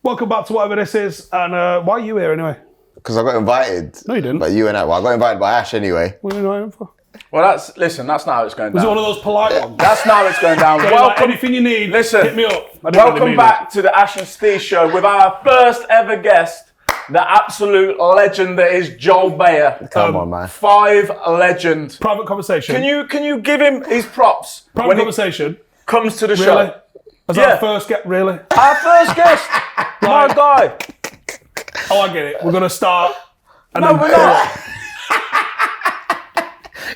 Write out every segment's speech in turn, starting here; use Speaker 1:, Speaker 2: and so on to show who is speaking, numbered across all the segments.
Speaker 1: Welcome back to whatever this is. And why are you here anyway?
Speaker 2: Because I got invited.
Speaker 1: No, you didn't.
Speaker 2: But you and I got invited by Ash anyway.
Speaker 1: What are you invited for?
Speaker 3: Well, that's not how it's going down.
Speaker 1: Was it one of those polite ones?
Speaker 3: That's not how it's going down.
Speaker 1: So
Speaker 3: Welcome.
Speaker 1: Anything you need,
Speaker 3: listen,
Speaker 1: hit me up.
Speaker 3: Welcome back to the Ash and Ste show with our first ever guest, the absolute legend that is Joel Beya.
Speaker 2: Come on, man.
Speaker 3: 5 legend.
Speaker 1: Private conversation.
Speaker 3: Can you give him his props
Speaker 1: Private
Speaker 3: when
Speaker 1: conversation.
Speaker 3: he comes to the
Speaker 1: Really?
Speaker 3: show?
Speaker 1: As our first guest, really?
Speaker 3: Our first guest, my guy.
Speaker 1: Oh, I get it. We're going to start. And
Speaker 3: No,
Speaker 1: then
Speaker 3: we're not.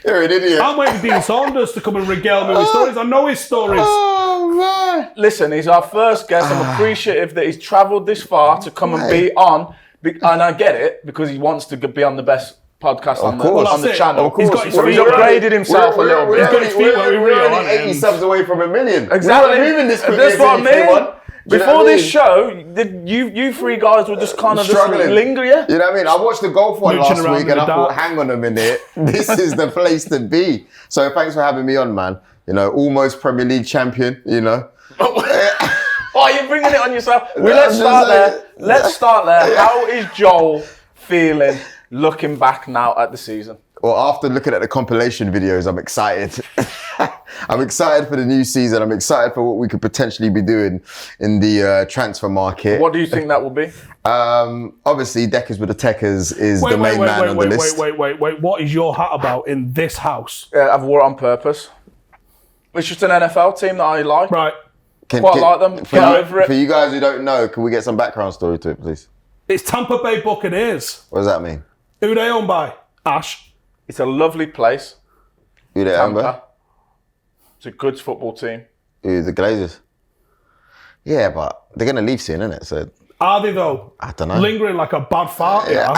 Speaker 2: You're an idiot.
Speaker 1: I'm waiting for Dean Saunders to come and regale me with stories. I know his stories.
Speaker 2: Oh, man.
Speaker 3: Listen, he's our first guest. I'm appreciative that he's travelled this far to come and be on. And I get it, because he wants to be on the best podcast on the channel.
Speaker 1: He's got his
Speaker 3: So he's
Speaker 1: feet
Speaker 3: upgraded himself a little bit.
Speaker 1: He's got his feet where we
Speaker 2: We're
Speaker 1: real,
Speaker 2: only
Speaker 1: aren't we?
Speaker 2: 80 subs away from 1 million.
Speaker 3: Exactly.
Speaker 2: We're moving this quickly.
Speaker 3: That's what I
Speaker 2: until you came
Speaker 3: mean.
Speaker 2: on. Do you know
Speaker 3: Before
Speaker 2: what I
Speaker 3: this
Speaker 2: mean?
Speaker 3: show, you three guys were just kind of
Speaker 2: Struggling.
Speaker 3: linger, yeah?
Speaker 2: You know what I mean? I watched the golf one
Speaker 1: Mooching
Speaker 2: last
Speaker 1: around
Speaker 2: week
Speaker 1: in
Speaker 2: and
Speaker 1: the
Speaker 2: I thought,
Speaker 1: dark.
Speaker 2: hang on a minute, this is the place to be. So thanks for having me on, man. You know, almost Premier League champion, you know.
Speaker 3: Oh, you're bringing it on yourself. Well, let's start there. How is Joel feeling looking back now at the season?
Speaker 2: Well, after looking at the compilation videos, I'm excited. I'm excited for the new season. I'm excited for what we could potentially be doing in the transfer market.
Speaker 3: What do you think that will be?
Speaker 2: Obviously, Deckers with the Techers is the main man on the list.
Speaker 1: Wait. What is your hat about in this house?
Speaker 3: I've wore it on purpose. It's just an NFL team that I like.
Speaker 1: Right.
Speaker 3: Quite like them. Get over it.
Speaker 2: For you guys who don't know, can we get some background story to it, please?
Speaker 1: It's Tampa Bay Buccaneers.
Speaker 2: What does that mean?
Speaker 1: Who are they owned by? Ash.
Speaker 3: It's a lovely place.
Speaker 2: Who they own by?
Speaker 3: Tampa. It's a good football team.
Speaker 2: Who, the Glazers? Yeah, but they're going to leave soon, innit? So
Speaker 1: Are they though?
Speaker 2: I don't know.
Speaker 1: Lingering like a bad fart.
Speaker 2: Yeah.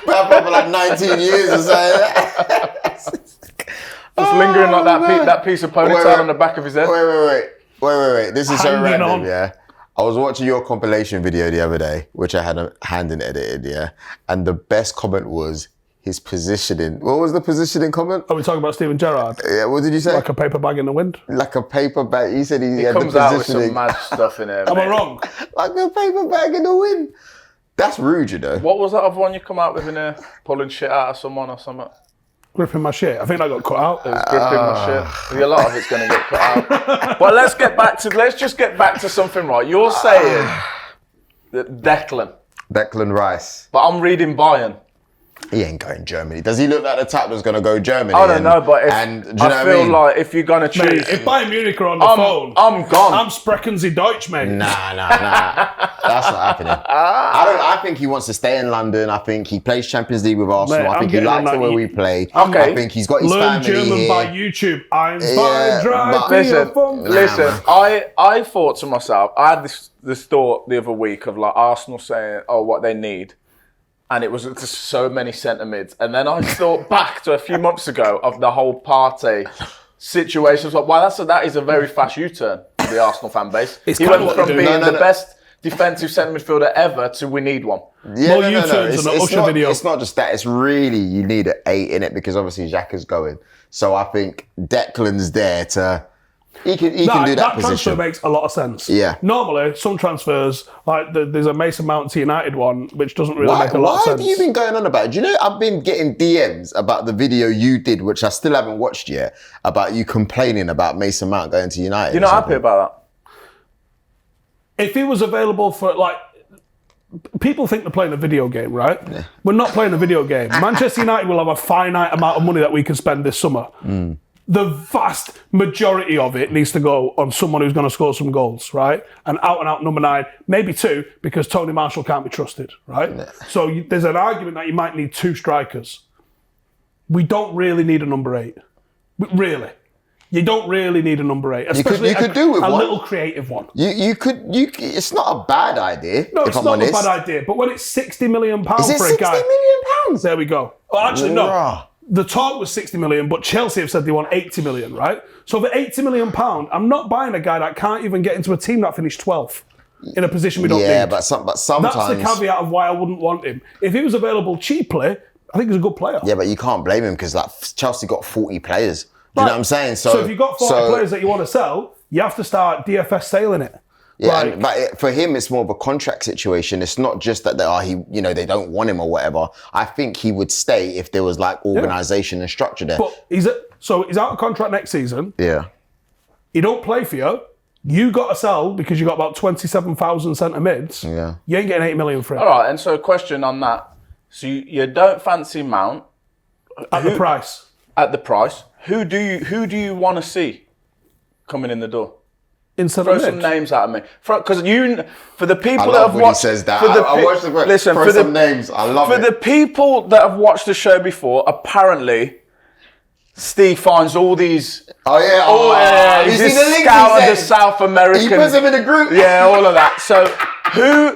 Speaker 1: Yeah.
Speaker 2: Been for like 19 years or so.
Speaker 3: Just lingering like that piece of ponytail on the back of his head.
Speaker 2: Wait. This is so
Speaker 1: Hanging
Speaker 2: random,
Speaker 1: on.
Speaker 2: yeah? I was watching your compilation video the other day, which I had a hand in edited, yeah? And the best comment was his positioning. What was the positioning comment?
Speaker 1: Are we talking about Steven Gerrard?
Speaker 2: Yeah, what did you say?
Speaker 1: Like a paper bag in the wind?
Speaker 2: Like a paper bag. He said he had
Speaker 3: Comes
Speaker 2: the
Speaker 3: out with
Speaker 2: positioning.
Speaker 3: some mad stuff in there.
Speaker 1: Am I
Speaker 3: mate.
Speaker 1: wrong?
Speaker 2: Like a paper bag in the wind. That's rude, you know.
Speaker 3: What was that other one you come out with in there? Pulling shit out of someone or something?
Speaker 1: Gripping my shit. I think that got cut out.
Speaker 3: It was gripping my shit. A lot of it's going to get cut out. But let's just get back to something right. You're saying that
Speaker 2: Declan Rice.
Speaker 3: but I'm reading Bayern.
Speaker 2: He ain't going Germany. Does he look like the type that's going to go Germany?
Speaker 3: I don't know, but
Speaker 2: do you know
Speaker 3: I
Speaker 2: what I
Speaker 3: feel
Speaker 2: mean?
Speaker 3: like if you're going to choose,
Speaker 1: Mate, if Bayern Munich are on the phone,
Speaker 3: I'm gone.
Speaker 1: I'm sprechen Sie Deutsch, mate.
Speaker 2: Nah. That's not happening. I think he wants to stay in London. I think he plays Champions League with Arsenal.
Speaker 1: Mate,
Speaker 2: I
Speaker 1: I'm
Speaker 2: think he
Speaker 1: getting
Speaker 2: likes
Speaker 1: on
Speaker 2: the way
Speaker 1: that.
Speaker 2: we play.
Speaker 3: Okay.
Speaker 2: I think he's got his
Speaker 1: Learn
Speaker 2: family
Speaker 1: German
Speaker 2: here.
Speaker 1: by YouTube. I'm
Speaker 2: Yeah,
Speaker 1: fine,
Speaker 3: Listen, I thought to myself, I had this thought the other week of like Arsenal saying, oh, what they need. And it was just so many centre mids. And then I thought back to a few months ago of the whole Partey situation. I was like, wow, that is a very fast U-turn for the Arsenal fan base.
Speaker 1: It's
Speaker 3: He
Speaker 1: kind
Speaker 3: went
Speaker 1: of what
Speaker 3: from
Speaker 1: they do.
Speaker 3: being
Speaker 2: No.
Speaker 3: the best defensive centre midfielder ever to we need one.
Speaker 2: Yeah,
Speaker 1: More U-turns than an Usher video.
Speaker 2: It's not just that. It's really, you need an 8 in it because obviously Xhaka's going. So I think Declan's there to... He can do that
Speaker 1: transfer
Speaker 2: position.
Speaker 1: makes a lot of sense.
Speaker 2: Yeah.
Speaker 1: Normally, some transfers, like there's a Mason Mount to United one, which doesn't really make a lot of
Speaker 2: Why
Speaker 1: sense.
Speaker 2: have you been going on about it? Do you know, I've been getting DMs about the video you did, which I still haven't watched yet, about you complaining about Mason Mount going to United.
Speaker 3: You're not happy about that?
Speaker 1: If he was available for, like, people think they're playing a video game, right? Yeah. We're not playing a video game. Manchester United will have a finite amount of money that we can spend this summer. The vast majority of it needs to go on someone who's going to score some goals, right? And out number 9, maybe 2, because Tony Marshall can't be trusted, right? Yeah. So there's an argument that you might need 2 strikers. We don't really need a number 8. Really. You don't really need a number 8. Especially
Speaker 2: you could do with
Speaker 1: a
Speaker 2: one.
Speaker 1: little creative one.
Speaker 2: You could. It's not a bad idea.
Speaker 1: No,
Speaker 2: if
Speaker 1: it's
Speaker 2: I'm
Speaker 1: not
Speaker 2: honest.
Speaker 1: a bad idea. But when it's £60 million
Speaker 2: Is it
Speaker 1: for a
Speaker 2: £60
Speaker 1: guy...
Speaker 2: million?
Speaker 1: There we go. Well, actually, no.
Speaker 2: Bruh.
Speaker 1: The talk was 60 million, but Chelsea have said they want 80 million, right? So for £80 million, I'm not buying a guy that can't even get into a team that finished 12th in a position we don't need.
Speaker 2: Yeah, but sometimes...
Speaker 1: That's the caveat of why I wouldn't want him. If he was available cheaply, I think he's a good player.
Speaker 2: Yeah, but you can't blame him because like Chelsea got 40 players. Do you know what I'm saying?
Speaker 1: So if you've got 40 players that you want to sell, you have to start DFS sailing it.
Speaker 2: Yeah, but for him, it's more of a contract situation. It's not just that they don't want him or whatever. I think he would stay if there was like organisation and structure there.
Speaker 1: But he's out of contract next season.
Speaker 2: Yeah.
Speaker 1: He don't play for you. You got to sell because you got about 27,000 centre mids.
Speaker 2: Yeah.
Speaker 1: You ain't getting 8 million for it.
Speaker 3: All right, and so a question on that. So you don't fancy Mount
Speaker 1: At the price.
Speaker 3: At the price. Who do you want to see coming in the door?
Speaker 1: Instead
Speaker 3: Throw
Speaker 1: of
Speaker 3: some
Speaker 1: mid.
Speaker 3: names at me. Because for the people
Speaker 2: I
Speaker 3: that
Speaker 2: love
Speaker 3: have
Speaker 2: when
Speaker 3: watched,
Speaker 2: he says that.
Speaker 3: for the
Speaker 2: I watched the
Speaker 3: listen
Speaker 2: throw
Speaker 3: for
Speaker 2: some
Speaker 3: the
Speaker 2: names. I love
Speaker 3: for
Speaker 2: it.
Speaker 3: the people that have watched the show before. Apparently, Steve finds all these.
Speaker 2: Oh yeah.
Speaker 3: He's
Speaker 2: you see
Speaker 3: just
Speaker 2: the links he
Speaker 3: scoured the
Speaker 2: sent?
Speaker 3: South American.
Speaker 2: He puts them in a group.
Speaker 3: Yeah, all of that. So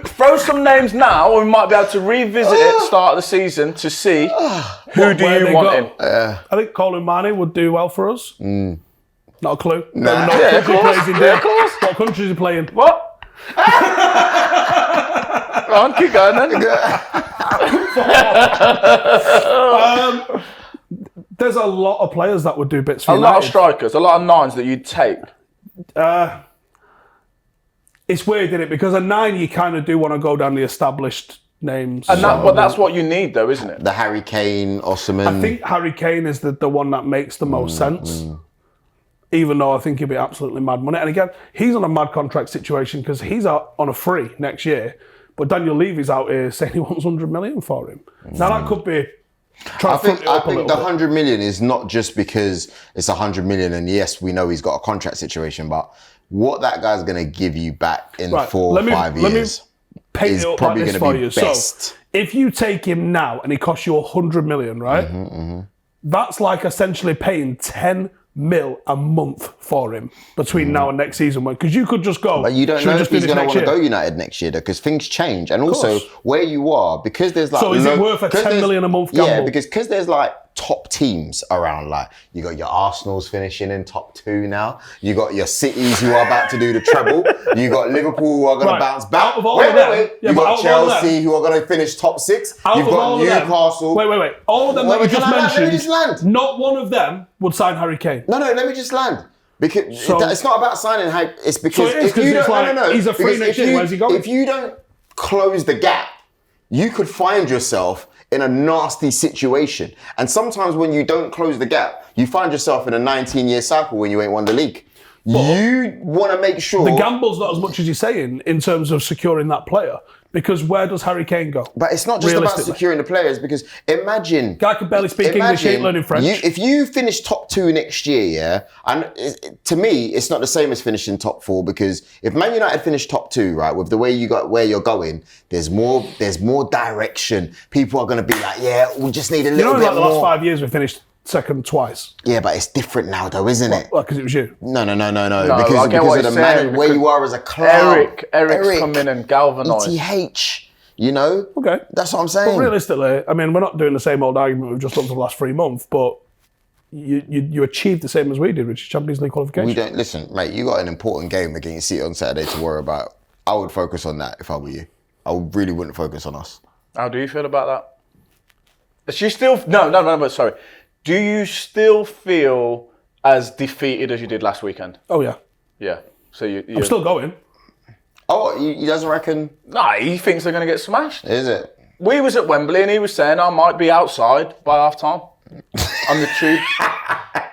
Speaker 3: throw some names now, and we might be able to revisit it at the start of the season to see who do
Speaker 1: where
Speaker 3: you
Speaker 1: they
Speaker 3: want
Speaker 1: go.
Speaker 3: in.
Speaker 1: I think Colin Mane would do well for us. Not a clue.
Speaker 2: Nah.
Speaker 1: Don't know
Speaker 3: Yeah,
Speaker 1: what
Speaker 3: of
Speaker 1: country
Speaker 3: course.
Speaker 1: he plays in.
Speaker 3: Yeah, of course.
Speaker 1: What country is he playing?
Speaker 3: What? Go on, keep going then.
Speaker 1: There's a lot of players that would do bits for
Speaker 3: A
Speaker 1: United.
Speaker 3: lot of strikers, a lot of nines that you'd take.
Speaker 1: It's weird, isn't it? Because a 9, you kind of do want to go down the established names.
Speaker 3: And that's what you need, though, isn't it?
Speaker 2: The Harry Kane, Osimhen.
Speaker 1: I think Harry Kane is the one that makes the most sense. Even though I think he'll be absolutely mad money. And again, he's on a mad contract situation because he's out on a free next year. But Daniel Levy's out here saying he wants 100 million for him. Now that could be...
Speaker 2: I think the 100 million is not just because it's 100 million and yes, we know he's got a contract situation, but what that guy's going to give you back in 4 or 5 years
Speaker 1: paint
Speaker 2: is
Speaker 1: it up
Speaker 2: probably
Speaker 1: like this
Speaker 2: going
Speaker 1: for
Speaker 2: to
Speaker 1: you.
Speaker 2: be best.
Speaker 1: So if you take him now and he costs you 100 million, right? That's like essentially paying 10 mil a month for him between now and next season. Because you could just go.
Speaker 2: But you don't
Speaker 1: "Should we
Speaker 2: know
Speaker 1: just
Speaker 2: if
Speaker 1: do
Speaker 2: he's
Speaker 1: this
Speaker 2: going to
Speaker 1: next
Speaker 2: want to
Speaker 1: year?"
Speaker 2: go United next year, though, because things change. And also, where you are, because there's like...
Speaker 1: So is it worth a 10 million a month gamble?
Speaker 2: Yeah, because there's like top teams around. Like, you got your Arsenals finishing in top 2 now. You got your Cities who are about to do the treble. You got Liverpool who are going to bounce back.
Speaker 1: Out of all of them,
Speaker 2: you got Chelsea who are going to finish top 6. You've got Newcastle.
Speaker 1: Wait. All of them that you just
Speaker 2: Let me
Speaker 1: mentioned,
Speaker 2: land.
Speaker 1: not one of them would sign Harry Kane.
Speaker 2: No, let me just land. Because it's not about signing Hag. It's because
Speaker 1: So it is,
Speaker 2: if you
Speaker 1: 'cause it's
Speaker 2: don't,
Speaker 1: like, he's a free
Speaker 2: Because
Speaker 1: next year, where's he going?
Speaker 2: If you don't close the gap, you could find yourself in a nasty situation. And sometimes when you don't close the gap, you find yourself in a 19-year cycle when you ain't won the league. You want to make sure...
Speaker 1: The gamble's not as much as you're saying in terms of securing that player. Because where does Harry Kane go?
Speaker 2: But it's not just about securing the players, because imagine...
Speaker 1: Guy can barely speak English, ain't learning French.
Speaker 2: If you finish top 2 next year, yeah, and to me, it's not the same as finishing top 4, because if Man United finish top 2, right, with the way you got where you're going, there's more direction. People are going to be like, yeah, we just need a little bit
Speaker 1: like the
Speaker 2: more.
Speaker 1: last 5 years we finished second twice.
Speaker 2: Yeah, but it's different now, though, isn't it?
Speaker 1: Well, because it was you.
Speaker 2: No.
Speaker 3: I
Speaker 2: Because
Speaker 3: get what
Speaker 2: of the
Speaker 3: you're saying,
Speaker 2: manner where you are as a club.
Speaker 3: Eric's come in and galvanised.
Speaker 2: ETH, you know?
Speaker 1: Okay.
Speaker 2: That's what I'm saying.
Speaker 1: But realistically, I mean, we're not doing the same old argument we've just done for the last 3 months, but you achieved the same as we did, which is Champions League qualification.
Speaker 2: We don't listen, mate. You got an important game against City on Saturday to worry about. I would focus on that if I were you. I really wouldn't focus on us.
Speaker 3: How do you feel about that? Is she still... No, sorry. Do you still feel as defeated as you did last weekend?
Speaker 1: Oh, yeah.
Speaker 3: Yeah. So
Speaker 1: I'm still going.
Speaker 2: Oh, he doesn't reckon?
Speaker 3: Nah, he thinks they're going to get smashed.
Speaker 2: Is it?
Speaker 3: We was at Wembley and he was saying I might be outside by half time on the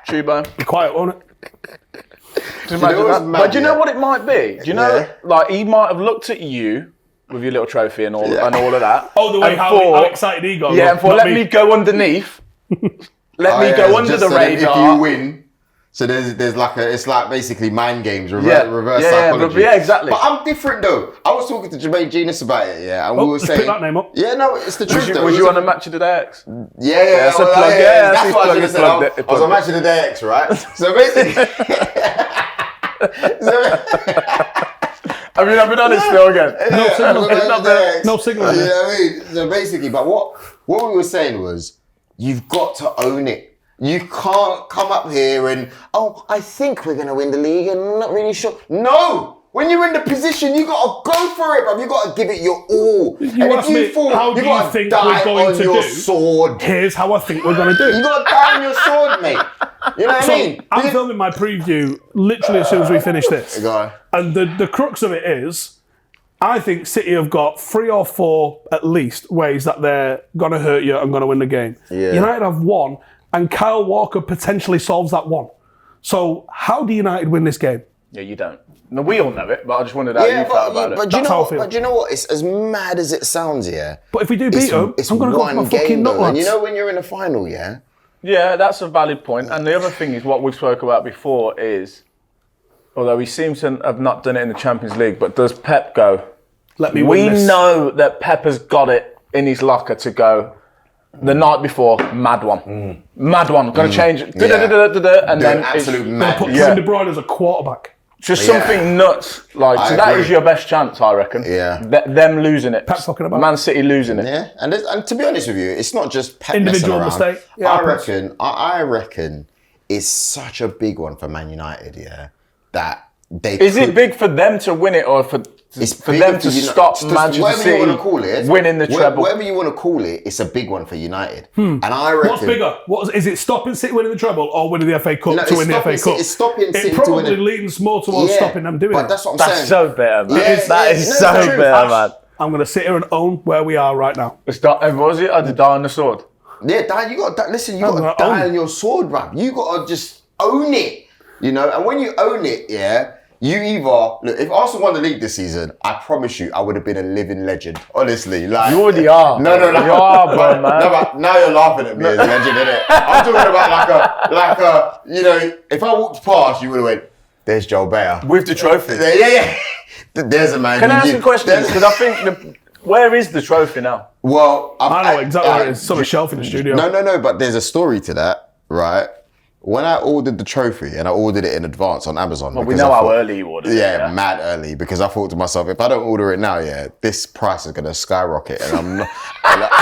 Speaker 3: tube home.
Speaker 1: Be quiet, won't it?
Speaker 3: Imagine that. But do you know what it might be? Do you know, like he might have looked at you with your little trophy and all of that.
Speaker 1: Oh, the way how excited he got.
Speaker 3: Yeah, and thought, let me go underneath. Let me go under the radar.
Speaker 2: If you win, so there's like it's like basically mind games, reverse psychology.
Speaker 3: Yeah, exactly.
Speaker 2: But I'm different though. I was talking to Jermaine Genius about it, and we were saying...
Speaker 1: Pick that name up.
Speaker 2: Yeah, no, it's the truth though.
Speaker 3: Was you on a match of the day X?
Speaker 2: Yeah.
Speaker 3: That's a plug,
Speaker 2: That's what I was going to say. I was on match of the day X, right? So basically...
Speaker 3: I mean, I've been honest still again.
Speaker 1: No signal.
Speaker 2: You know what I mean? So basically, but what we were saying was, you've got to own it. You can't come up here and, I think we're going to win the league and I'm not really sure. No! When you're in the position, you got to go for it, bro. You got to give it your all.
Speaker 1: You asked me, how do you think we're going to do?
Speaker 2: Sword.
Speaker 1: Here's how I think we're going to do.
Speaker 2: You got to die on your sword, mate. You know what I mean?
Speaker 1: I'm filming my preview literally as soon as we finish this.
Speaker 2: Go on.
Speaker 1: And the crux of it is, I think City have got 3 or 4 at least ways that they're going to hurt you and going to win the game.
Speaker 2: Yeah.
Speaker 1: United have 1, and Kyle Walker potentially solves that 1. So how do United win this game?
Speaker 3: Yeah, you don't. No, we all know it, but I just wondered how you felt about it.
Speaker 2: But do you know what? It's as mad as it sounds, yeah.
Speaker 1: But if we do beat them,
Speaker 2: it's
Speaker 1: I'm going to go for my fucking nut,
Speaker 2: and you know when you're in the final, yeah?
Speaker 3: Yeah, that's a valid point. And the other thing is what we've spoke about before is, although he seems to have not done it in the Champions League, but does Pep go,
Speaker 1: let me win this?
Speaker 3: We know that Pep has got it in his locker to go the night before, mad one. Mad one, going to change it. And then
Speaker 2: absolute mad.
Speaker 1: Put Kevin De Bruyne as a quarterback.
Speaker 3: Just something nuts. Like, so that is your best chance, I reckon.
Speaker 2: Yeah.
Speaker 3: Them losing it.
Speaker 1: Pep fucking about.
Speaker 3: Man City losing it.
Speaker 2: Yeah, and to be honest with you, it's not just Pep
Speaker 1: individual
Speaker 2: messing around.
Speaker 1: mistake. Yeah,
Speaker 2: I reckon it's such a big one for Man United, yeah, that they
Speaker 3: Is it big for them to win it or for them to stop Manchester City winning the treble?
Speaker 2: Whatever you want to call it, it's a big one for United. And I reckon...
Speaker 1: What's bigger? Is it stopping City winning the treble or winning the FA Cup to win the FA Cup?
Speaker 2: It's stopping City
Speaker 1: to win it. It probably leans more towards stopping them doing
Speaker 2: but
Speaker 1: it.
Speaker 2: that's what I'm saying.
Speaker 3: That's so bitter, man.
Speaker 2: Yeah,
Speaker 3: That is so bitter, man.
Speaker 1: I'm going to sit here and own where we are right now.
Speaker 3: What was it? I had to die on the sword.
Speaker 2: Yeah, Dan, you got to, listen, you got to die on your sword, bruv. You got to just own it, you know? And when you own it, yeah, you either... Look, if Arsenal won the league this season, I promise you, I would have been a living legend, honestly. Like,
Speaker 3: you already are.
Speaker 2: No.
Speaker 3: You are, bro, man.
Speaker 2: No, but now you're laughing at me as a legend, innit? I'm talking about like a, you know, if I walked past, you would have went, there's Joel Beya.
Speaker 3: With the trophy.
Speaker 2: Yeah. There's a man.
Speaker 3: Can I ask a question? Because I think, where is the trophy now?
Speaker 2: Well,
Speaker 1: I know exactly where it is. It's on a shelf in the studio.
Speaker 2: No, but there's a story to that, right? When I ordered the trophy, and I ordered it in advance on Amazon.
Speaker 3: Well, we know how early you ordered it.
Speaker 2: Yeah, mad early, because I thought to myself, if I don't order it now, yeah, this price is going to skyrocket, and I'm not...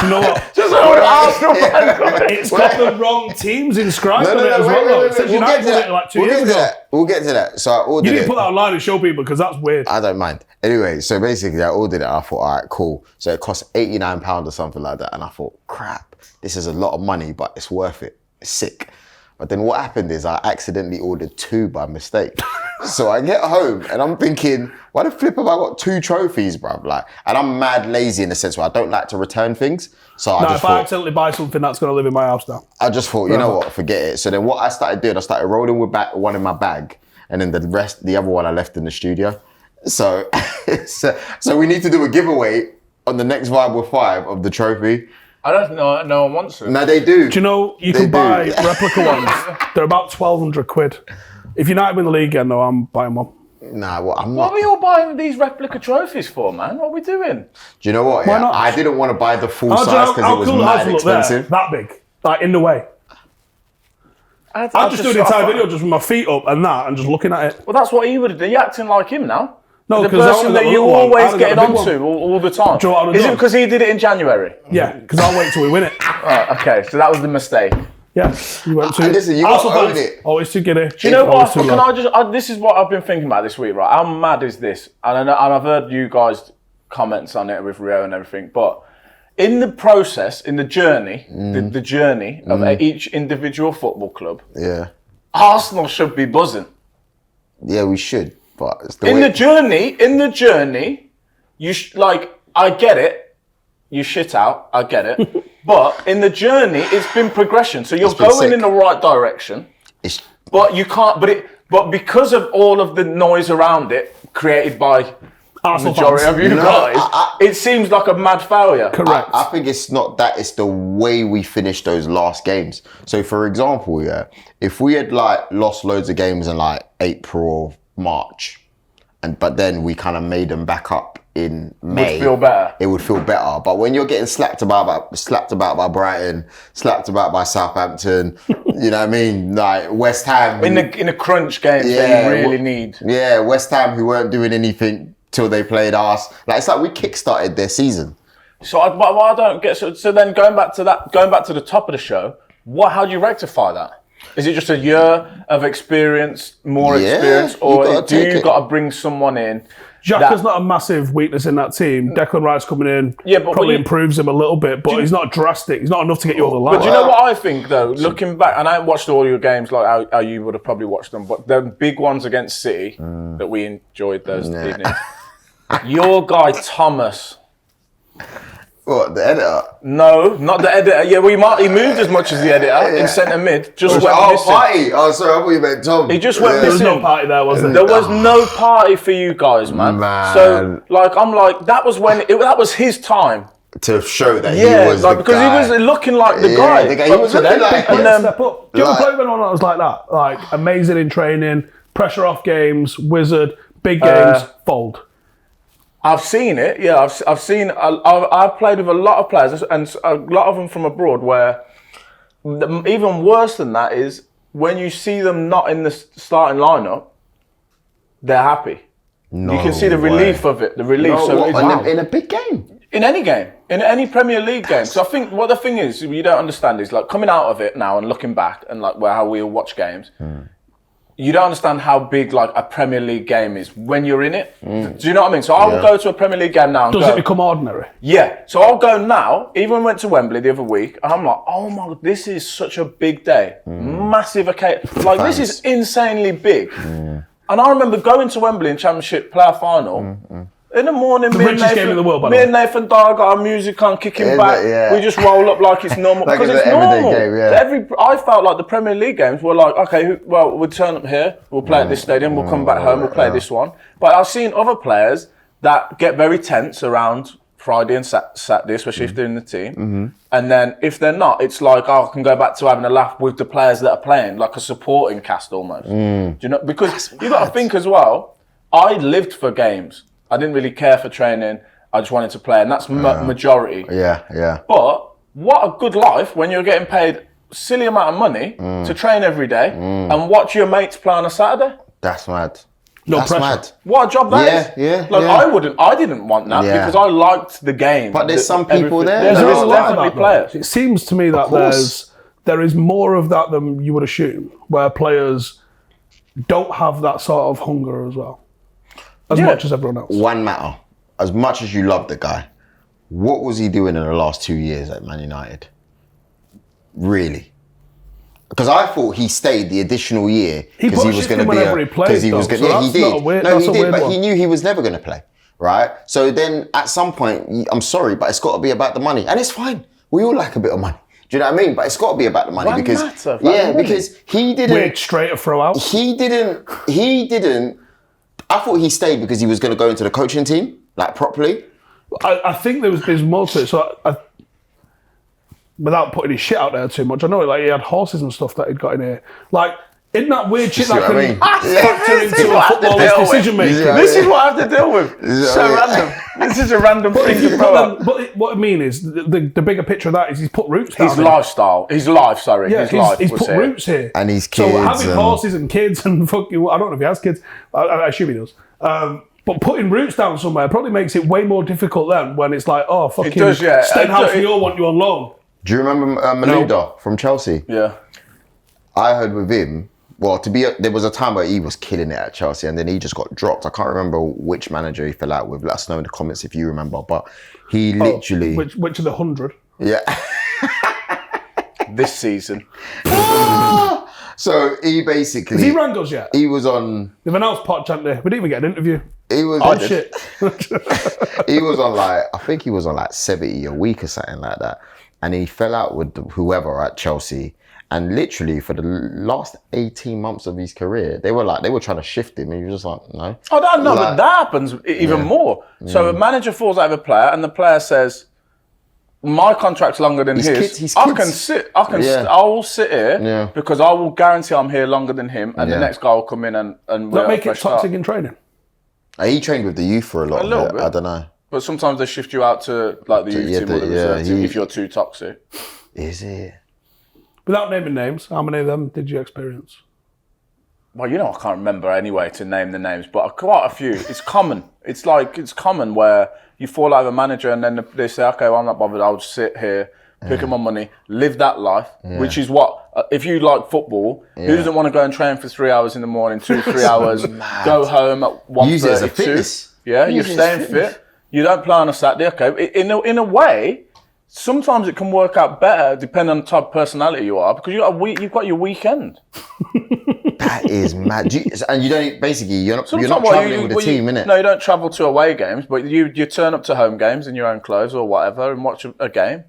Speaker 1: You know what?
Speaker 3: Just an Arsenal fan.
Speaker 1: It's got the wrong teams inscribed on it as well. It says United did it like 2 years ago.
Speaker 2: We'll get to that. So I ordered it.
Speaker 1: You didn't put that online and show people because that's weird.
Speaker 2: I don't mind. Anyway, so basically I ordered it. I thought, all right, cool. So it cost £89 or something like that. And I thought, crap, this is a lot of money, but it's worth it. It's sick. But then what happened is I accidentally ordered 2 by mistake. So I get home and I'm thinking, why the flip have I got 2 trophies, bruv? Like, and I'm mad lazy in the sense where I don't like to return things. So I just thought,
Speaker 1: I accidentally buy something, that's going to live in my house now.
Speaker 2: I just thought, you know what, forget it. So then what I started doing, I started rolling with one in my bag, and then the other one I left in the studio. So, so we need to do a giveaway on the next Vibe with 5 of the trophy.
Speaker 3: I don't know. No one wants it.
Speaker 2: No, they do.
Speaker 1: Do you know you can buy replica ones? They're about £1,200. If United win the league again, though, I'm buying one.
Speaker 2: Nah, well, I'm not.
Speaker 3: What are we all buying these replica trophies for, man? What are we doing?
Speaker 2: Do you know what?
Speaker 1: Why not?
Speaker 2: I didn't want to buy the full size because it was mad expensive.
Speaker 1: That big, like in the way. I'm just doing the entire video just with my feet up and that, and just looking at it.
Speaker 3: Well, that's what he would have done. You're acting like him now.
Speaker 1: No,
Speaker 3: the
Speaker 1: because
Speaker 3: person that you always get onto all the time. Is it because he did it in January?
Speaker 1: Yeah, because I'll wait till we win it.
Speaker 3: Right, okay, so that was the mistake.
Speaker 1: Yeah, you went to.
Speaker 2: Listen, you got to own it.
Speaker 1: Always too good.
Speaker 3: Do you know what? Can I just? This is what I've been thinking about this week, right? How mad is this? And I've heard you guys comments on it with Rio and everything, but in the process, in the journey, the journey of each individual football club,
Speaker 2: yeah,
Speaker 3: Arsenal should be buzzing.
Speaker 2: Yeah, we should. But it's
Speaker 3: in the journey, you I get it. You shit out. I get it. But in the journey, it's been progression. So you're going in the right direction. But you can't. But because of all of the noise around it created by the majority of you guys, it seems like a mad failure.
Speaker 1: Correct.
Speaker 2: I think it's not that. It's the way we finished those last games. So, for example, yeah, if we had lost loads of games in April or March, but then we kind of made them back up in May, it would feel better. But when you're getting slapped about by Brighton, slapped about by Southampton, you know what I mean? Like West Ham
Speaker 3: in a crunch game, they really need.
Speaker 2: Yeah, West Ham who weren't doing anything till they played us. It's like we kickstarted their season.
Speaker 3: So I don't get. So then going back to the top of the show, how do you rectify that? Is it just a year of experience, more experience, or do you got to bring someone in?
Speaker 1: Xhaka's not a massive weakness in that team. Declan Rice coming in probably improves him a little bit, but he's not drastic. He's not enough to get you over the line.
Speaker 3: But do you know what I think, though? Looking back, and I haven't watched all your games like how you would have probably watched them, but the big ones against City that we enjoyed those evenings. Your guy, Thomas.
Speaker 2: What, the editor?
Speaker 3: No, not the editor. Yeah, well, he moved as much as the editor in centre mid. Just went missing.
Speaker 2: Party. Oh, sorry, I thought you meant Tom.
Speaker 3: He just went missing.
Speaker 1: There was no party there, was there?
Speaker 3: There was no party for you guys, man. So, I'm like, that was when that was his time
Speaker 2: to show that he was the
Speaker 3: because
Speaker 2: guy.
Speaker 3: he was looking like the guy.
Speaker 2: He was looking like
Speaker 1: step up. Do you ever play with anyone that was like that? Like amazing in training, pressure off games, wizard, big games, fold.
Speaker 3: I've seen it, yeah. I've seen. I've played with a lot of players, and a lot of them from abroad. Where even worse than that is when you see them not in the starting lineup, they're happy. You can see the relief of it. The relief.
Speaker 2: In a big game.
Speaker 3: In any game, in any Premier League game. So I think what the thing is, you don't understand is like coming out of it now and looking back and like how we all watch games. You don't understand how big like a Premier League game is when you're in it. Do you know what I mean? So I will go to a Premier League game now. And
Speaker 1: Does it become ordinary?
Speaker 3: Yeah. So I'll go now. Even went to Wembley the other week, and I'm like, oh my God, this is such a big day, massive occasion. Like this is insanely big. And I remember going to Wembley in Championship player final. In the morning, me and Nathan Dyer got our music on, kicking back. We just roll up like it's normal. Because it's normal. Game, I felt like the Premier League games were like, okay, we'll turn up here, we'll play at this stadium, we'll come back home, we'll play this one. But I've seen other players that get very tense around Friday and Saturday, especially if they're in the team. And then if they're not, it's like, I can go back to having a laugh with the players that are playing, like a supporting cast almost. Do you know? Because you got to think as well, I lived for games. I didn't really care for training. I just wanted to play, and that's majority. But what a good life when you're getting paid a silly amount of money to train every day and watch your mates play on a Saturday.
Speaker 2: That's mad.
Speaker 1: That's pressure.
Speaker 2: Mad.
Speaker 3: What a job that is. I didn't want that because I liked the game.
Speaker 2: But there's some people there.
Speaker 3: There's definitely players.
Speaker 1: It seems to me that there is more of that than you would assume, where players don't have that sort of hunger as well. As much as everyone else.
Speaker 2: One matter. As much as you love the guy, what was he doing in the last 2 years at Man United? Really? Because I thought he stayed the additional year because he was going to be because he was going. Yeah, he did. He did, but he knew he was never going to play, right? So then, at some point, I'm sorry, but it's got to be about the money, and it's fine. We all like a bit of money. Do you know what I mean? But it's got to be about the money because he didn't.
Speaker 1: Weird straight throw out.
Speaker 2: He didn't. I thought he stayed because he was going to go into the coaching team, like properly.
Speaker 1: I think there's more to it. So without putting his shit out there too much, I know like he had horses and stuff that he'd got in here. Like, isn't that weird shit that can factor into a footballer's decision making?
Speaker 3: This is what I have to deal with. So random. This is a random thing to throw up.
Speaker 1: But what I mean is, the bigger picture of that is he's put roots down.
Speaker 3: His lifestyle. His life, sorry.
Speaker 1: Yeah,
Speaker 3: his life.
Speaker 1: He's put roots here.
Speaker 2: And he's kids.
Speaker 1: So having horses and kids and fucking, I don't know if he has kids. I assume he does. But putting roots down somewhere probably makes it way more difficult then when it's like, oh, fucking Stenhouse, we all want you on loan.
Speaker 2: Do you remember Malouda from Chelsea?
Speaker 3: Yeah.
Speaker 2: I heard with him, there was a time where he was killing it at Chelsea and then he just got dropped. I can't remember which manager he fell out with. Let us know in the comments if you remember. But he literally...
Speaker 1: Which of the 100?
Speaker 2: Yeah.
Speaker 3: This season.
Speaker 2: So he basically...
Speaker 1: Has he rang us yet?
Speaker 2: He was on...
Speaker 1: They've announced Pot, haven't they? We didn't even get an interview.
Speaker 2: He was...
Speaker 1: Oh, shit.
Speaker 2: He was on I think he was on 70 a week or something like that. And he fell out with whoever at Chelsea. And literally for the last 18 months of his career, they were trying to shift him. And he was just like, no.
Speaker 3: Oh, but that happens even more. So a manager falls out of a player and the player says, my contract's longer than his. I will sit here because I will guarantee I'm here longer than him. And the next guy will come in and
Speaker 1: we'll make it toxic in training.
Speaker 2: He trained with the youth for a little bit. I don't know.
Speaker 3: But sometimes they shift you out to like the youth team or the reserve team if you're too toxic.
Speaker 2: Is it?
Speaker 1: Without naming names, how many of them did you experience?
Speaker 3: Well, I can't remember anyway to name the names, but quite a few. It's common. It's common where you fall out of a manager and then they say, okay, well, I'm not bothered. I'll just sit here, pick up my money, live that life, which is what if you like football, who doesn't want to go and train for 3 hours in the morning, 2-3 hours, go home at 1:32?
Speaker 2: Use it as a fitness.
Speaker 3: Yeah, you're staying fit. You don't play on a Saturday. Okay, in a way, sometimes it can work out better depending on the type of personality you are because you've got your weekend.
Speaker 2: That is mad. And you don't basically you're not traveling with the team, innit?
Speaker 3: No, you don't travel to away games, but you turn up to home games in your own clothes or whatever and watch a game,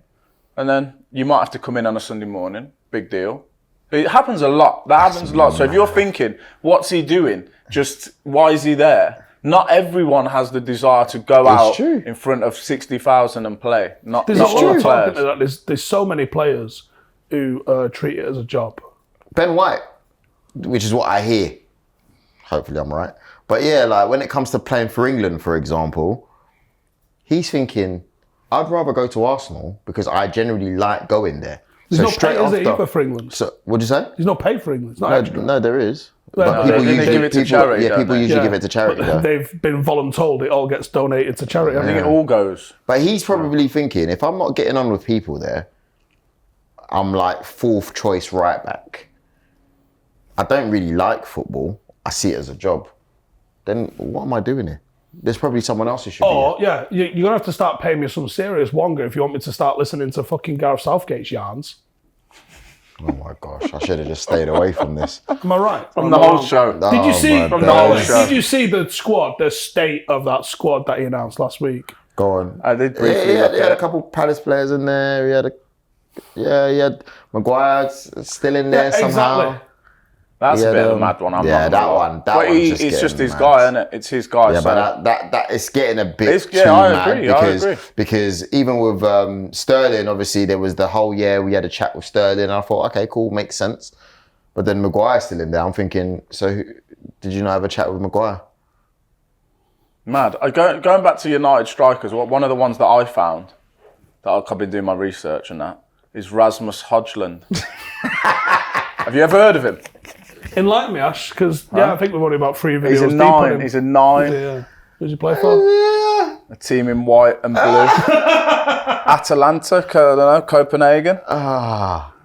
Speaker 3: and then you might have to come in on a Sunday morning. Big deal. It happens a lot. That happens a lot. So if you're thinking, what's he doing? Just why is he there? Not everyone has the desire to go out in front of 60,000 and play. There's
Speaker 1: so many players who treat it as a job.
Speaker 2: Ben White, which is what I hear. Hopefully I'm right. But yeah, like when it comes to playing for England, for example, he's thinking, I'd rather go to Arsenal because I generally like going there.
Speaker 1: There's no pay, is there, either for England?
Speaker 2: So, what'd you say?
Speaker 1: There's no pay for England. It's not extra.
Speaker 2: No, there is.
Speaker 3: But people usually give it to charity.
Speaker 2: Yeah, people usually give it to charity.
Speaker 1: They've been voluntold it all gets donated to charity.
Speaker 3: I think it all goes.
Speaker 2: But he's probably thinking, if I'm not getting on with people there, I'm like fourth choice right back. I don't really like football. I see it as a job. Then what am I doing here? There's probably someone else who should be here.
Speaker 1: Yeah, you're going to have to start paying me some serious wonga if you want me to start listening to fucking Gareth Southgate's yarns.
Speaker 2: Oh my gosh, I should have just stayed away from this.
Speaker 1: Am I right?
Speaker 3: From the whole show.
Speaker 1: Did you see Did you see the squad, the state of that squad that he announced last week?
Speaker 2: Go on.
Speaker 3: I did briefly.
Speaker 2: He had a couple Palace players in there. He had Maguire still in there somehow.
Speaker 1: Exactly.
Speaker 3: That's a bit of a mad one.
Speaker 2: That one.
Speaker 3: It's just his guy, isn't it? It's his guy.
Speaker 2: Yeah,
Speaker 3: so.
Speaker 2: but that is getting a bit too
Speaker 3: I
Speaker 2: mad
Speaker 3: agree.
Speaker 2: because even with Sterling, obviously there was the whole we had a chat with Sterling. And I thought, okay, cool, makes sense. But then Maguire's still in there. I'm thinking, so did you not have a chat with Maguire?
Speaker 3: Mad. Going back to United strikers, one of the ones that I found that I've been doing my research on that is Rasmus Højlund. Have you ever heard of him?
Speaker 1: Enlighten me, Ash, because I think we've only about 3 videos.
Speaker 3: He's a 9.
Speaker 1: Yeah. Who's he play for?
Speaker 3: A team in white and blue. Atalanta, I don't know, Copenhagen.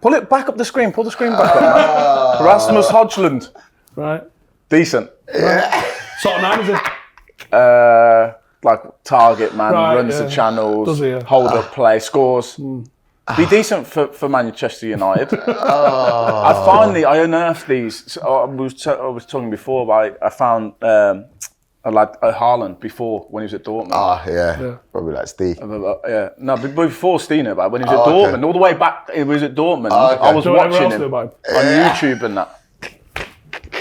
Speaker 3: Pull it back up the screen. Pull the screen back up. Rasmus Højlund.
Speaker 1: Right.
Speaker 3: Decent.
Speaker 1: Right. Sort of 9, is it?
Speaker 3: Like target man, runs the channels, hold up play, scores. Be decent for Manchester United. I unearthed these. So I was talking before, but I found a Haaland before when he was at Dortmund.
Speaker 2: Probably like Steve.
Speaker 3: No, but before Ste, but when he was at Dortmund, all the way back, he was at Dortmund. I was watching him on YouTube and that.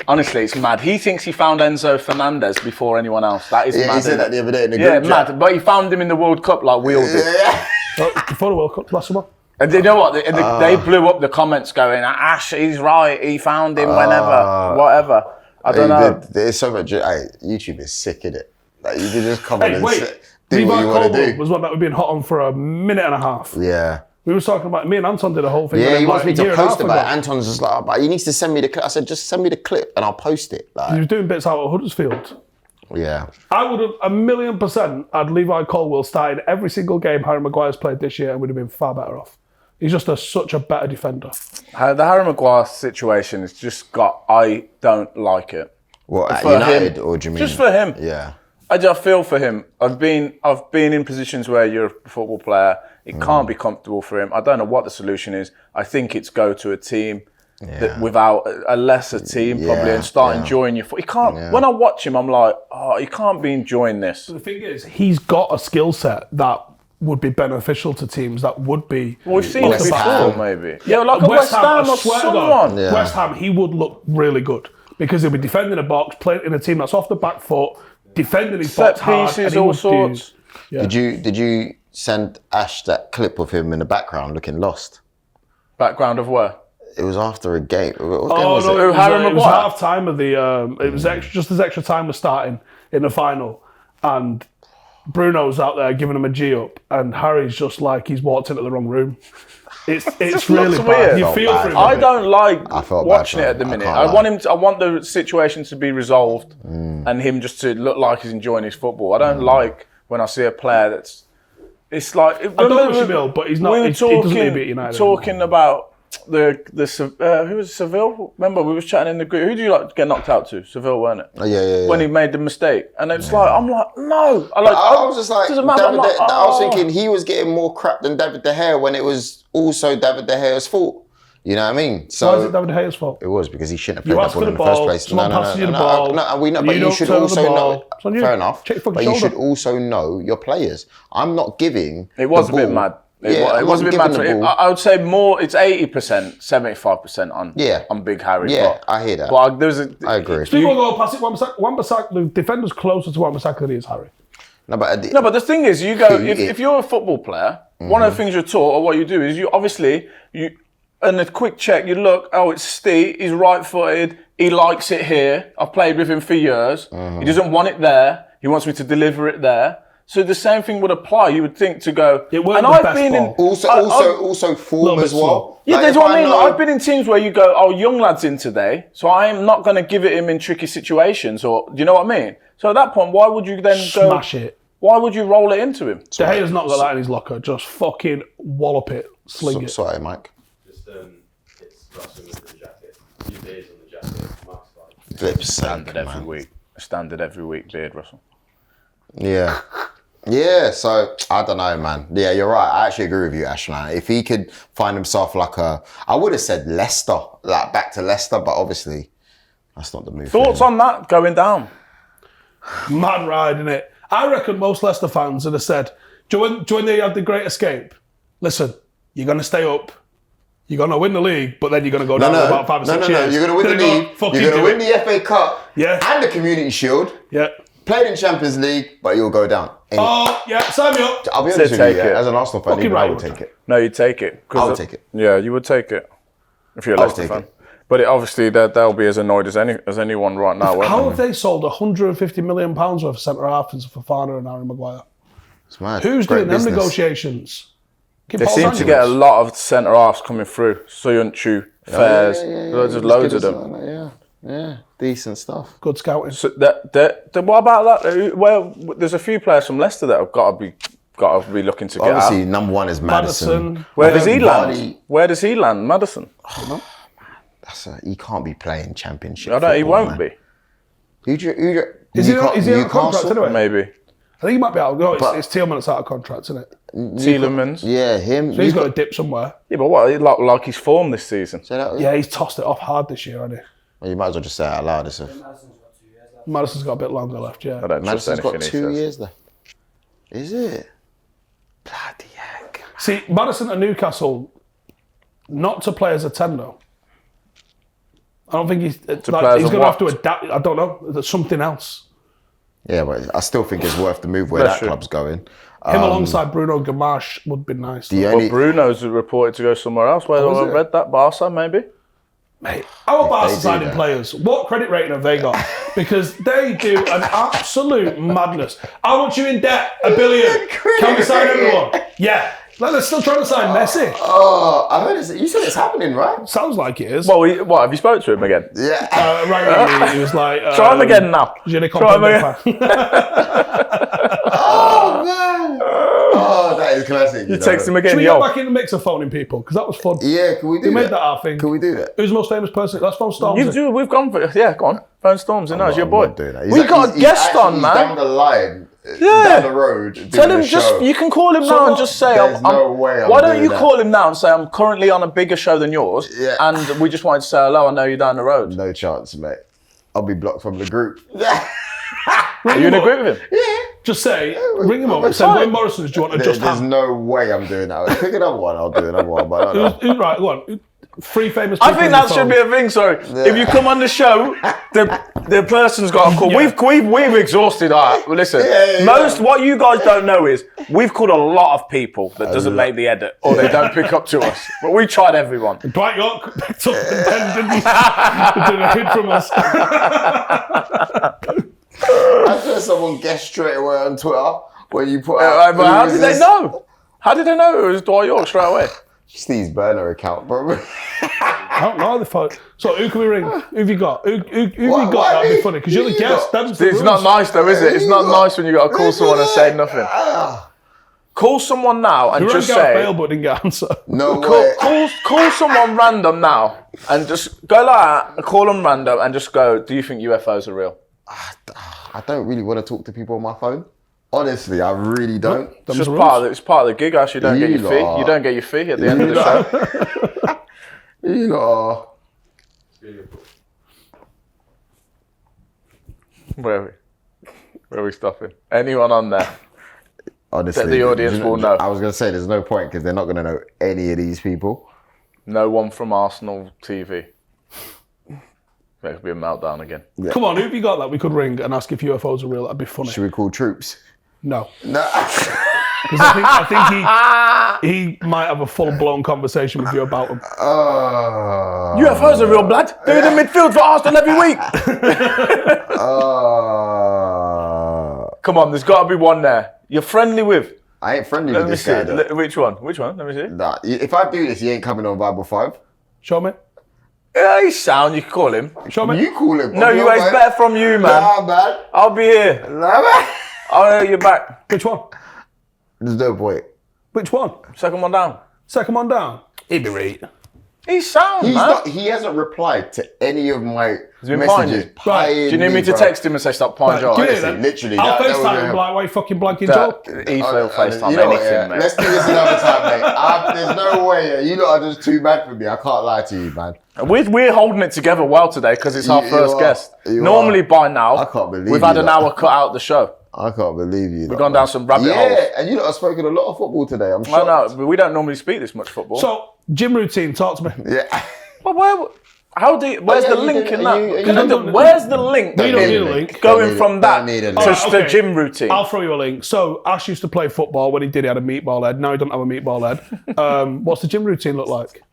Speaker 3: Honestly, it's mad. He thinks he found Enzo Fernandes before anyone else. That is mad.
Speaker 2: He said that the other day in the group chat.
Speaker 3: Mad. But he found him in the World Cup like we all did.
Speaker 1: Before the World Cup last summer.
Speaker 3: And you know what? They blew up the comments going, Ash, he's right. He found him whenever, whatever. I don't know.
Speaker 2: There's so much. YouTube is sick, isn't it? Like you can just come on and do
Speaker 1: Levi
Speaker 2: what you want to do.
Speaker 1: Was one that we've been hot on for a minute and a half.
Speaker 2: Yeah.
Speaker 1: We were talking about, me and Anton did a whole thing.
Speaker 2: Yeah, he wants me to post about it. Anton's just like, but he needs to send me the clip. I said, just send me the clip and I'll post it. Like,
Speaker 1: he was doing bits out at Huddersfield.
Speaker 2: Yeah.
Speaker 1: I would have 1,000,000% had Levi Colwill started every single game Harry Maguire's played this year and would have been far better off. He's just such a better defender.
Speaker 3: The Harry Maguire situation has just got, I don't like it.
Speaker 2: What, at United or do you mean?
Speaker 3: Just for him.
Speaker 2: Yeah.
Speaker 3: I just feel for him. I've been in positions where you're a football player. It can't be comfortable for him. I don't know what the solution is. I think it's go to a team that without a lesser team probably and start enjoying your foot. He can't. When I watch him, I'm like, he can't be enjoying this.
Speaker 1: The thing is, he's got a skill set that would be beneficial to teams that would be.
Speaker 3: Well, we've seen it before, maybe. Yeah, like a West Ham or someone.
Speaker 1: West Ham, he would look really good because he'll be defending a box, playing in a team that's off the back foot, defending his box hard,
Speaker 3: set pieces, all sorts.
Speaker 2: Did you send Ash that clip of him in the background looking lost?
Speaker 3: Background of where?
Speaker 2: It was after a game. What
Speaker 1: game
Speaker 2: was it?
Speaker 1: It was half time of the. It was just as extra time was starting in the final, and Bruno's out there giving him a G up, and Harry's just like he's walked into the wrong room. It's really bad.
Speaker 3: Weird.
Speaker 1: You feel for him.
Speaker 3: I don't like watching it at the minute. I want the situation to be resolved, and him just to look like he's enjoying his football. I don't like when I see a player that's. It's like
Speaker 1: I don't wish him ill, but he's not. He doesn't need to be at United.
Speaker 3: Talking about who was Seville? Remember, we was chatting in the group. Who do you like to get knocked out to? Seville, weren't it?
Speaker 2: Oh, yeah.
Speaker 3: When he made the mistake, and it's like I'm like, no. I
Speaker 2: was just like, I was thinking he was getting more crap than David De Gea when it was also David De Gea's fault. You know what I mean? So
Speaker 1: why is it David De Gea's fault?
Speaker 2: It was because he shouldn't have played that ball in the first place.
Speaker 1: No,
Speaker 2: we know, but you should also know. Fair enough. But you should also know your players. I'm not giving.
Speaker 3: It was a bit mad. It was a bit mad. I would say more. It's 80%, 75% on Big Harry.
Speaker 2: Yeah, I hear that.
Speaker 3: But I agree.
Speaker 1: People go pass it. Wan-Bissaka, the defender's closer to Wan-Bissaka than he is Harry.
Speaker 3: No, but the thing is, you go if you're a football player, one of the things you're taught or what you do is and a quick check, you look, it's Ste, he's right-footed, he likes it here, I've played with him for years, he doesn't want it there, he wants me to deliver it there. So the same thing would apply, you would think to go,
Speaker 1: it and I've been in...
Speaker 2: Also form as well.
Speaker 3: Yeah, that's what I mean. I've been in teams where you go, young lad's in today, so I am not going to give it him in tricky situations, or, do you know what I mean? So at that point, why would you then go...
Speaker 1: Smash it.
Speaker 3: Why would you roll it into him?
Speaker 1: De Gea's not got that in his locker, just fucking wallop it, sling it.
Speaker 2: Sorry, Mike.
Speaker 4: It's Russell with the jacket. Few days on the jacket. Mark's like
Speaker 2: Flip's
Speaker 3: standard every week. Standard every week, beard Russell.
Speaker 2: Yeah. Yeah, so I don't know, man. Yeah, you're right. I actually agree with you, Ash, man. If he could find himself I would have said Leicester, like back to Leicester, but obviously that's not the move.
Speaker 3: Thoughts on that going down?
Speaker 1: Mad ride, innit? I reckon most Leicester fans would have said, do you know when they had the Great Escape? Listen, you're going to stay up. You're going to win the league, but then you're going to go down in about 5 or 6 years.
Speaker 2: You're going to win the league. You're going to win the FA Cup and the Community Shield.
Speaker 1: Yeah.
Speaker 2: Played in Champions League, but you'll go down.
Speaker 1: Sign me up.
Speaker 2: I'll be honest with you, as an Arsenal fan, even I would take it.
Speaker 3: No, you'd take it.
Speaker 2: I would take it.
Speaker 3: Yeah, you would take it if you're a Leicester fan. But obviously, they'll be as annoyed as anyone right now.
Speaker 1: How have they sold £150 million worth of centre-half for Ferdinand and Harry Maguire?
Speaker 2: It's mad.
Speaker 1: Who's doing them negotiations?
Speaker 3: They seem to get a lot of centre-halves coming through. Soyuncu, Fairs, loads of them.
Speaker 2: Yeah, decent stuff.
Speaker 1: Good scouting.
Speaker 3: So what about that? Well, there's a few players from Leicester that have got to be looking to get out.
Speaker 2: Obviously, number one is Maddison.
Speaker 3: Where does he land? Where does he land, Maddison?
Speaker 2: He can't be playing Championship.
Speaker 3: He won't be.
Speaker 1: Is he out of contract anyway?
Speaker 3: Maybe.
Speaker 1: I think he might be out. No, it's Tielemans that's out of contract, isn't it?
Speaker 3: Tielemans.
Speaker 2: Yeah, him.
Speaker 1: So he's got to dip somewhere.
Speaker 3: Yeah, but what? Like his form this season.
Speaker 1: Yeah, he's tossed it off hard this year, hasn't he?
Speaker 2: Well, you might as well just say it out loud.
Speaker 1: Madison's got a bit longer left, yeah.
Speaker 2: Madison's got 2 years left. Is it? Bloody heck.
Speaker 1: See, Maddison at Newcastle, not to play as a 10 though. I don't think he's going to have to adapt. I don't know. There's something else.
Speaker 2: Yeah, but I still think it's worth the move where that club's going.
Speaker 1: Him alongside Bruno Gamache would be nice.
Speaker 3: But Bruno's reported to go somewhere else. Where I read that, Barca maybe.
Speaker 1: Mate, our Barca signing players, what credit rating have they got? Because they do an absolute madness. I want you in debt, $1 billion. Can we sign everyone? Yeah. Like they're still trying to sign Messi.
Speaker 2: Oh, I heard you said it's happening, right?
Speaker 1: Sounds like it is.
Speaker 3: Well, what, have you spoke to him again?
Speaker 2: Yeah.
Speaker 1: Right, he was like...
Speaker 3: Try him again now. Try him again.
Speaker 2: Oh, man. Oh, that is classic.
Speaker 3: You text him again,
Speaker 1: Should we get back in the mix of phoning people? Because that was fun.
Speaker 2: Yeah, can we do that?
Speaker 1: We made that our thing.
Speaker 2: Can we do that?
Speaker 1: Who's the most famous person? Let's phone Stormzy.
Speaker 3: We've gone for it. Yeah, go on. Phone Stormzy. No, it's your boy.
Speaker 2: We
Speaker 3: got a guest on, man.
Speaker 2: Down the line. Down the road.
Speaker 3: Tell him you can call him now and just say, why don't you call him now and say, I'm currently on a bigger show than yours, and we just wanted to say hello, I know you're down the road.
Speaker 2: No chance, mate. I'll be blocked from the group.
Speaker 3: Are you in a group with him?
Speaker 1: Yeah. Just say, ring him up and say, Wayne Morrison's, do you want to just
Speaker 2: There's no way I'm doing that. Pick another one, I'll do another one, but I don't know.
Speaker 1: Right, go on. 3 famous people.
Speaker 3: I think that should be a thing, sorry. Yeah. If you come on the show, the person's got a call. Yeah. We've exhausted our... Listen, what you guys don't know is we've called a lot of people that doesn't make the edit or they don't pick up to us. But we tried everyone.
Speaker 1: Dwight York picked up and then did a hit from us.
Speaker 2: I saw someone guess straight away on Twitter when you put out...
Speaker 3: but how did they know? How did they know it was Dwight York straight away?
Speaker 2: Steve's burner account, bro.
Speaker 1: I don't know the phone. So who can we ring? Who have you got? Who have you got? That'd be funny because you're the guest.
Speaker 3: It's not nice though, is it? It's not nice when you got to call someone and say nothing. Call someone now and
Speaker 1: You rang
Speaker 3: just
Speaker 1: Gareth
Speaker 3: say...
Speaker 1: Bale but didn't get an answer.
Speaker 2: No way.
Speaker 3: Call someone random now and just go like that, and call them random and just go, do you think UFOs are real?
Speaker 2: I don't really want to talk to people on my phone. Honestly, I really don't.
Speaker 3: It's just it's part of the gig, Ash. You don't get your fee. You don't get your fee at the end of the show.
Speaker 2: You know.
Speaker 3: Where are we stopping? Anyone on there?
Speaker 2: Honestly,
Speaker 3: That the audience will know.
Speaker 2: I was going to say there's no point because they're not going to know any of these people.
Speaker 3: No one from Arsenal TV. That could be a meltdown again.
Speaker 2: Yeah.
Speaker 1: Come on, who have you got that we could ring and ask if UFOs are real? That'd be funny.
Speaker 2: Should we call troops?
Speaker 1: No.
Speaker 2: No.
Speaker 1: Because I think he might have a full-blown conversation with you about them.
Speaker 3: UFOs are real, blood. They're in the midfield for Arsenal every week. Come on, there's got to be one there. You're friendly with.
Speaker 2: I ain't friendly
Speaker 3: Let
Speaker 2: with
Speaker 3: me
Speaker 2: this
Speaker 3: see.
Speaker 2: guy. Though.
Speaker 3: Which one? Let me see.
Speaker 2: Nah, if I do this, he ain't coming on Bible 5.
Speaker 1: Show me.
Speaker 3: Yeah, he's sound. You can call him.
Speaker 1: Show me.
Speaker 2: You call him.
Speaker 3: No, you ain't better from you, man.
Speaker 2: Nah, man.
Speaker 3: I'll be here.
Speaker 2: Nah, man.
Speaker 3: I'll hear you back.
Speaker 1: Which one?
Speaker 2: There's no point.
Speaker 1: Which one?
Speaker 3: Second one down.
Speaker 1: Second one down. He'd be right.
Speaker 3: He's sound,
Speaker 2: He's
Speaker 3: man.
Speaker 2: not. He hasn't replied to any of my
Speaker 3: been
Speaker 2: messages.
Speaker 3: pieing
Speaker 1: Right.
Speaker 3: Do you need me to text him and say stop pieing Joel?
Speaker 1: give me
Speaker 2: Honestly,
Speaker 1: that.
Speaker 2: literally,
Speaker 1: I'll
Speaker 2: that was
Speaker 1: FaceTime him
Speaker 2: gonna-
Speaker 1: like, why you fucking blanking Joel?
Speaker 3: He will FaceTime
Speaker 2: You know what,
Speaker 3: anything,
Speaker 2: yeah?
Speaker 3: mate.
Speaker 2: Let's do this another time, mate. There's no way. Yeah. You lot are just too bad for me. I can't lie to you, man.
Speaker 3: We're holding it together well today because it's our
Speaker 2: You
Speaker 3: first
Speaker 2: are.
Speaker 3: guest.
Speaker 2: You
Speaker 3: Normally
Speaker 2: are.
Speaker 3: by now,
Speaker 2: I can't believe
Speaker 3: we've had
Speaker 2: you
Speaker 3: an
Speaker 2: lot.
Speaker 3: hour cut out of the show.
Speaker 2: I can't believe you.
Speaker 3: We've gone down some rabbit holes.
Speaker 2: Yeah, and you lot have spoken a lot of football today. I'm
Speaker 3: I
Speaker 2: shocked.
Speaker 3: know, but we don't normally speak this much football.
Speaker 1: So, gym routine, talk to me.
Speaker 2: Yeah.
Speaker 3: But where's
Speaker 2: yeah,
Speaker 3: the
Speaker 2: you
Speaker 3: link
Speaker 2: do-
Speaker 3: in
Speaker 2: you-
Speaker 3: that?
Speaker 2: you-
Speaker 3: Where's the link?
Speaker 1: We don't
Speaker 3: in
Speaker 1: need a link.
Speaker 3: Going from that
Speaker 2: Don't need a
Speaker 3: to
Speaker 2: link.
Speaker 3: the gym routine.
Speaker 1: I'll throw you a link. So, Ash used to play football. When he did, he had a meatball head. Now he doesn't have a meatball head. What's the gym routine look like?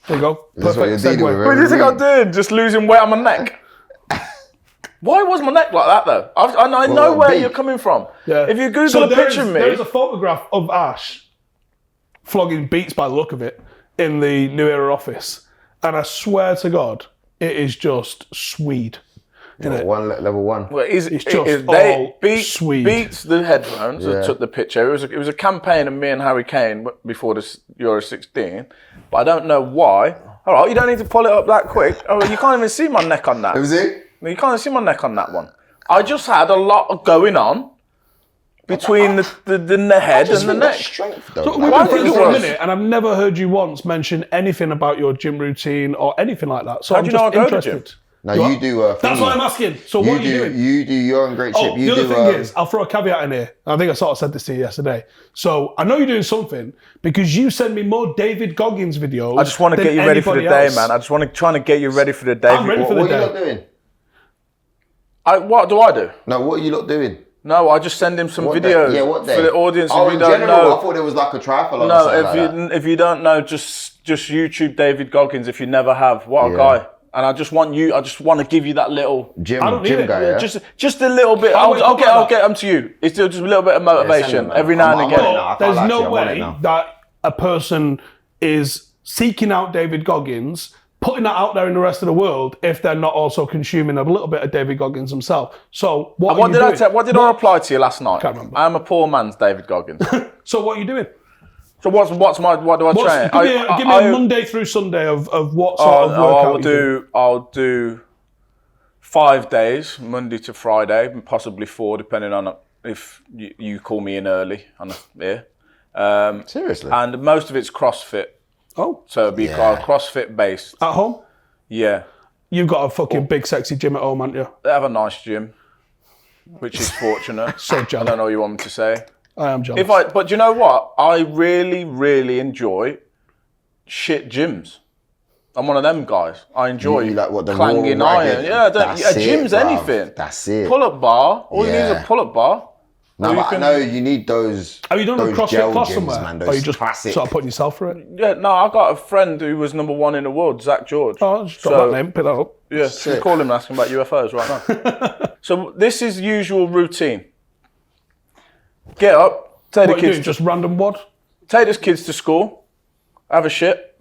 Speaker 1: There you go.
Speaker 2: This is what
Speaker 1: Perfect
Speaker 2: you're dealing
Speaker 1: segue.
Speaker 2: with.
Speaker 3: What do you think I'm doing? Just losing weight on my neck? Why was my neck like that though? I know
Speaker 2: Well,
Speaker 3: where
Speaker 2: big.
Speaker 3: you're coming from.
Speaker 1: Yeah.
Speaker 3: If you Google
Speaker 1: So
Speaker 3: a picture of me,
Speaker 1: There's a photograph of Ash flogging beats by the look of it in the New Era office. And I swear to God, it is just Swede.
Speaker 2: Level one.
Speaker 3: well,
Speaker 1: It's just all Swede.
Speaker 3: Beats the headphones that
Speaker 2: Yeah.
Speaker 3: took the picture. It was a campaign of me and Harry Kane before this Euro 16, but I don't know why. All right, you don't need to pull it up that quick. Oh, you can't even see my neck on that.
Speaker 2: Was it?
Speaker 3: You can't see my neck on that one. I just had a lot going on between the head and the neck.
Speaker 2: Strength, though.
Speaker 1: So
Speaker 2: man.
Speaker 1: we've
Speaker 3: I
Speaker 1: been
Speaker 3: think
Speaker 1: friends
Speaker 3: it
Speaker 1: for a
Speaker 3: was.
Speaker 1: minute, and I've never heard you once mention anything about your gym routine or anything like that. So
Speaker 3: How
Speaker 1: I'm
Speaker 3: do you know
Speaker 1: just
Speaker 3: I go to the
Speaker 1: interested.
Speaker 3: gym?
Speaker 2: No,
Speaker 1: You
Speaker 2: you
Speaker 1: are?
Speaker 2: do.
Speaker 1: That's what I'm asking. So what are you doing?
Speaker 2: You do your own great ship.
Speaker 1: Oh,
Speaker 2: You
Speaker 1: the
Speaker 2: do.
Speaker 1: other thing is, I'll throw a caveat in here. I think I sort of said this to you yesterday. So I know you're doing something because you send me more David Goggins videos.
Speaker 3: I just want to get you ready for the day, man. I just want to try to get you ready for the day.
Speaker 1: I'm ready for
Speaker 2: what
Speaker 1: the
Speaker 2: are you
Speaker 1: day.
Speaker 2: lot doing?
Speaker 3: What do I do?
Speaker 2: No, what are you lot doing?
Speaker 3: No, I just send him some
Speaker 2: What day?
Speaker 3: videos
Speaker 2: Yeah, what day?
Speaker 3: for the audience
Speaker 2: Oh,
Speaker 3: if you
Speaker 2: in
Speaker 3: don't
Speaker 2: general,
Speaker 3: know.
Speaker 2: I thought there was like a triathlon or
Speaker 3: No,
Speaker 2: something like that.
Speaker 3: if you don't know, just YouTube David Goggins if you never have. What a
Speaker 2: Yeah.
Speaker 3: guy! And I just want to give you that little,
Speaker 2: Gym
Speaker 1: I don't need it.
Speaker 2: guy, yeah?
Speaker 3: just a little bit.
Speaker 1: I'll wake
Speaker 3: I'll
Speaker 1: up
Speaker 3: get
Speaker 1: like
Speaker 3: I'll
Speaker 1: that.
Speaker 3: get them to you. It's just a little bit of motivation
Speaker 2: man.
Speaker 3: every now and
Speaker 2: I'm
Speaker 3: again.
Speaker 2: on it now. I can't
Speaker 1: There's
Speaker 2: lie to
Speaker 1: no
Speaker 2: you, I'm on it
Speaker 1: way
Speaker 2: now.
Speaker 1: that a person is seeking out David Goggins, putting that out there in the rest of the world if they're not also consuming a little bit of David Goggins himself. So what are you doing?
Speaker 3: What did I reply to you last night?
Speaker 1: Can't remember.
Speaker 3: I'm a poor man's David Goggins.
Speaker 1: So what are you doing?
Speaker 3: So what do I train?
Speaker 1: Give me a Monday through Sunday of what sort of workout
Speaker 3: I'll do 5 days, Monday to Friday, and possibly 4, depending on if you call me in early.
Speaker 2: Seriously?
Speaker 3: And most of it's CrossFit,
Speaker 1: Oh,
Speaker 3: so it'll be CrossFit based.
Speaker 1: at home?
Speaker 3: Yeah,
Speaker 1: You've got a fucking big sexy gym at home, haven't you?
Speaker 3: they have a nice gym, which is fortunate.
Speaker 1: So
Speaker 3: I
Speaker 1: jealous.
Speaker 3: don't know what you want me to say.
Speaker 1: I am jealous.
Speaker 3: But you know what? I really, really enjoy shit gyms. I'm one of them guys. I enjoy
Speaker 2: You like what, the
Speaker 3: clanging
Speaker 2: raw
Speaker 3: iron.
Speaker 2: ragged?
Speaker 3: Yeah,
Speaker 2: That's
Speaker 3: a gym's
Speaker 2: it, bruv.
Speaker 3: anything.
Speaker 2: That's it.
Speaker 3: Pull-up bar. All you need is
Speaker 2: Yeah.
Speaker 3: a pull-up bar.
Speaker 2: No,
Speaker 3: Or you
Speaker 2: but
Speaker 3: can-
Speaker 2: I know you need those.
Speaker 1: Have you done a
Speaker 2: those
Speaker 1: CrossFit
Speaker 2: gel
Speaker 1: class
Speaker 2: gyms,
Speaker 1: somewhere?
Speaker 2: man.
Speaker 1: Or
Speaker 2: Those
Speaker 1: you just
Speaker 2: classic.
Speaker 1: sort of putting yourself for it?
Speaker 3: Yeah, no, I got a friend who was #1 in the world, Zach George.
Speaker 1: Oh, just drop that name, pick that up.
Speaker 3: Yeah, should call him and ask him about UFOs right now. So this is usual routine. Get up, take
Speaker 1: What
Speaker 3: the
Speaker 1: are you
Speaker 3: kids
Speaker 1: doing? Just random wad?
Speaker 3: take those kids to school, have a shit,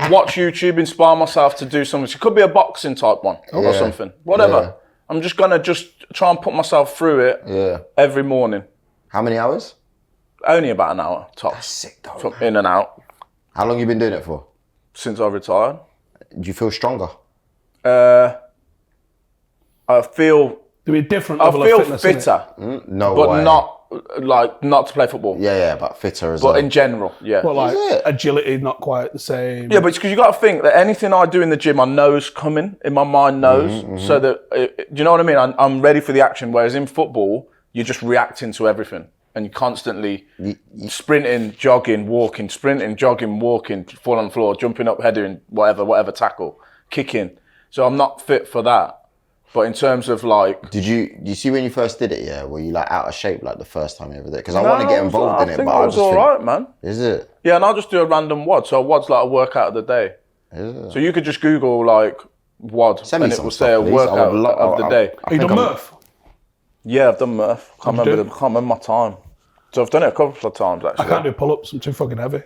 Speaker 3: watch YouTube, inspire myself to do something. It could be a boxing type one or
Speaker 2: Yeah.
Speaker 3: something, whatever.
Speaker 2: Yeah.
Speaker 3: I'm just gonna try and put myself through it
Speaker 2: Yeah.
Speaker 3: every morning.
Speaker 2: How many hours?
Speaker 3: Only about an hour, tops.
Speaker 2: That's sick, though.
Speaker 3: From in and out.
Speaker 2: How long you been doing it for?
Speaker 3: Since I retired.
Speaker 2: Do you feel stronger?
Speaker 3: I feel
Speaker 1: There'll be a different level of fitness,
Speaker 3: fitter,
Speaker 2: No
Speaker 3: but
Speaker 2: way.
Speaker 3: not to play football.
Speaker 2: Yeah, but fitter as well.
Speaker 3: But in general, yeah.
Speaker 1: Well, like
Speaker 2: Is it?
Speaker 1: agility, not quite the same.
Speaker 3: Yeah, but it's because you got to think that anything I do in the gym, I know's coming. In my mind, knows. So that do you know what I mean? I'm ready for the action. Whereas in football, you're just reacting to everything, and you're constantly sprinting, jogging, walking, sprinting, jogging, walking, fall on the floor, jumping up, heading, whatever tackle, kicking. So I'm not fit for that. But in terms of like,
Speaker 2: Did you see when you first did it? Yeah, were you like out of shape like the first time you ever did? Because I want to get involved in it,
Speaker 3: I think
Speaker 2: but
Speaker 3: I
Speaker 2: I
Speaker 3: was
Speaker 2: just
Speaker 3: all
Speaker 2: think,
Speaker 3: right, man.
Speaker 2: Is it?
Speaker 3: Yeah, and I'll just do a random WOD. So a WOD's like a workout of the day.
Speaker 2: Is it?
Speaker 3: So you could just Google like WOD,
Speaker 2: Send me
Speaker 3: and it
Speaker 2: some
Speaker 3: will
Speaker 2: stuff,
Speaker 3: say a
Speaker 2: please.
Speaker 3: workout of the day.
Speaker 1: Have you done Murph?
Speaker 3: Yeah, I've done Murph. Can't remember my time. So I've done it a couple of times actually.
Speaker 1: I can't do pull-ups. I'm too fucking heavy.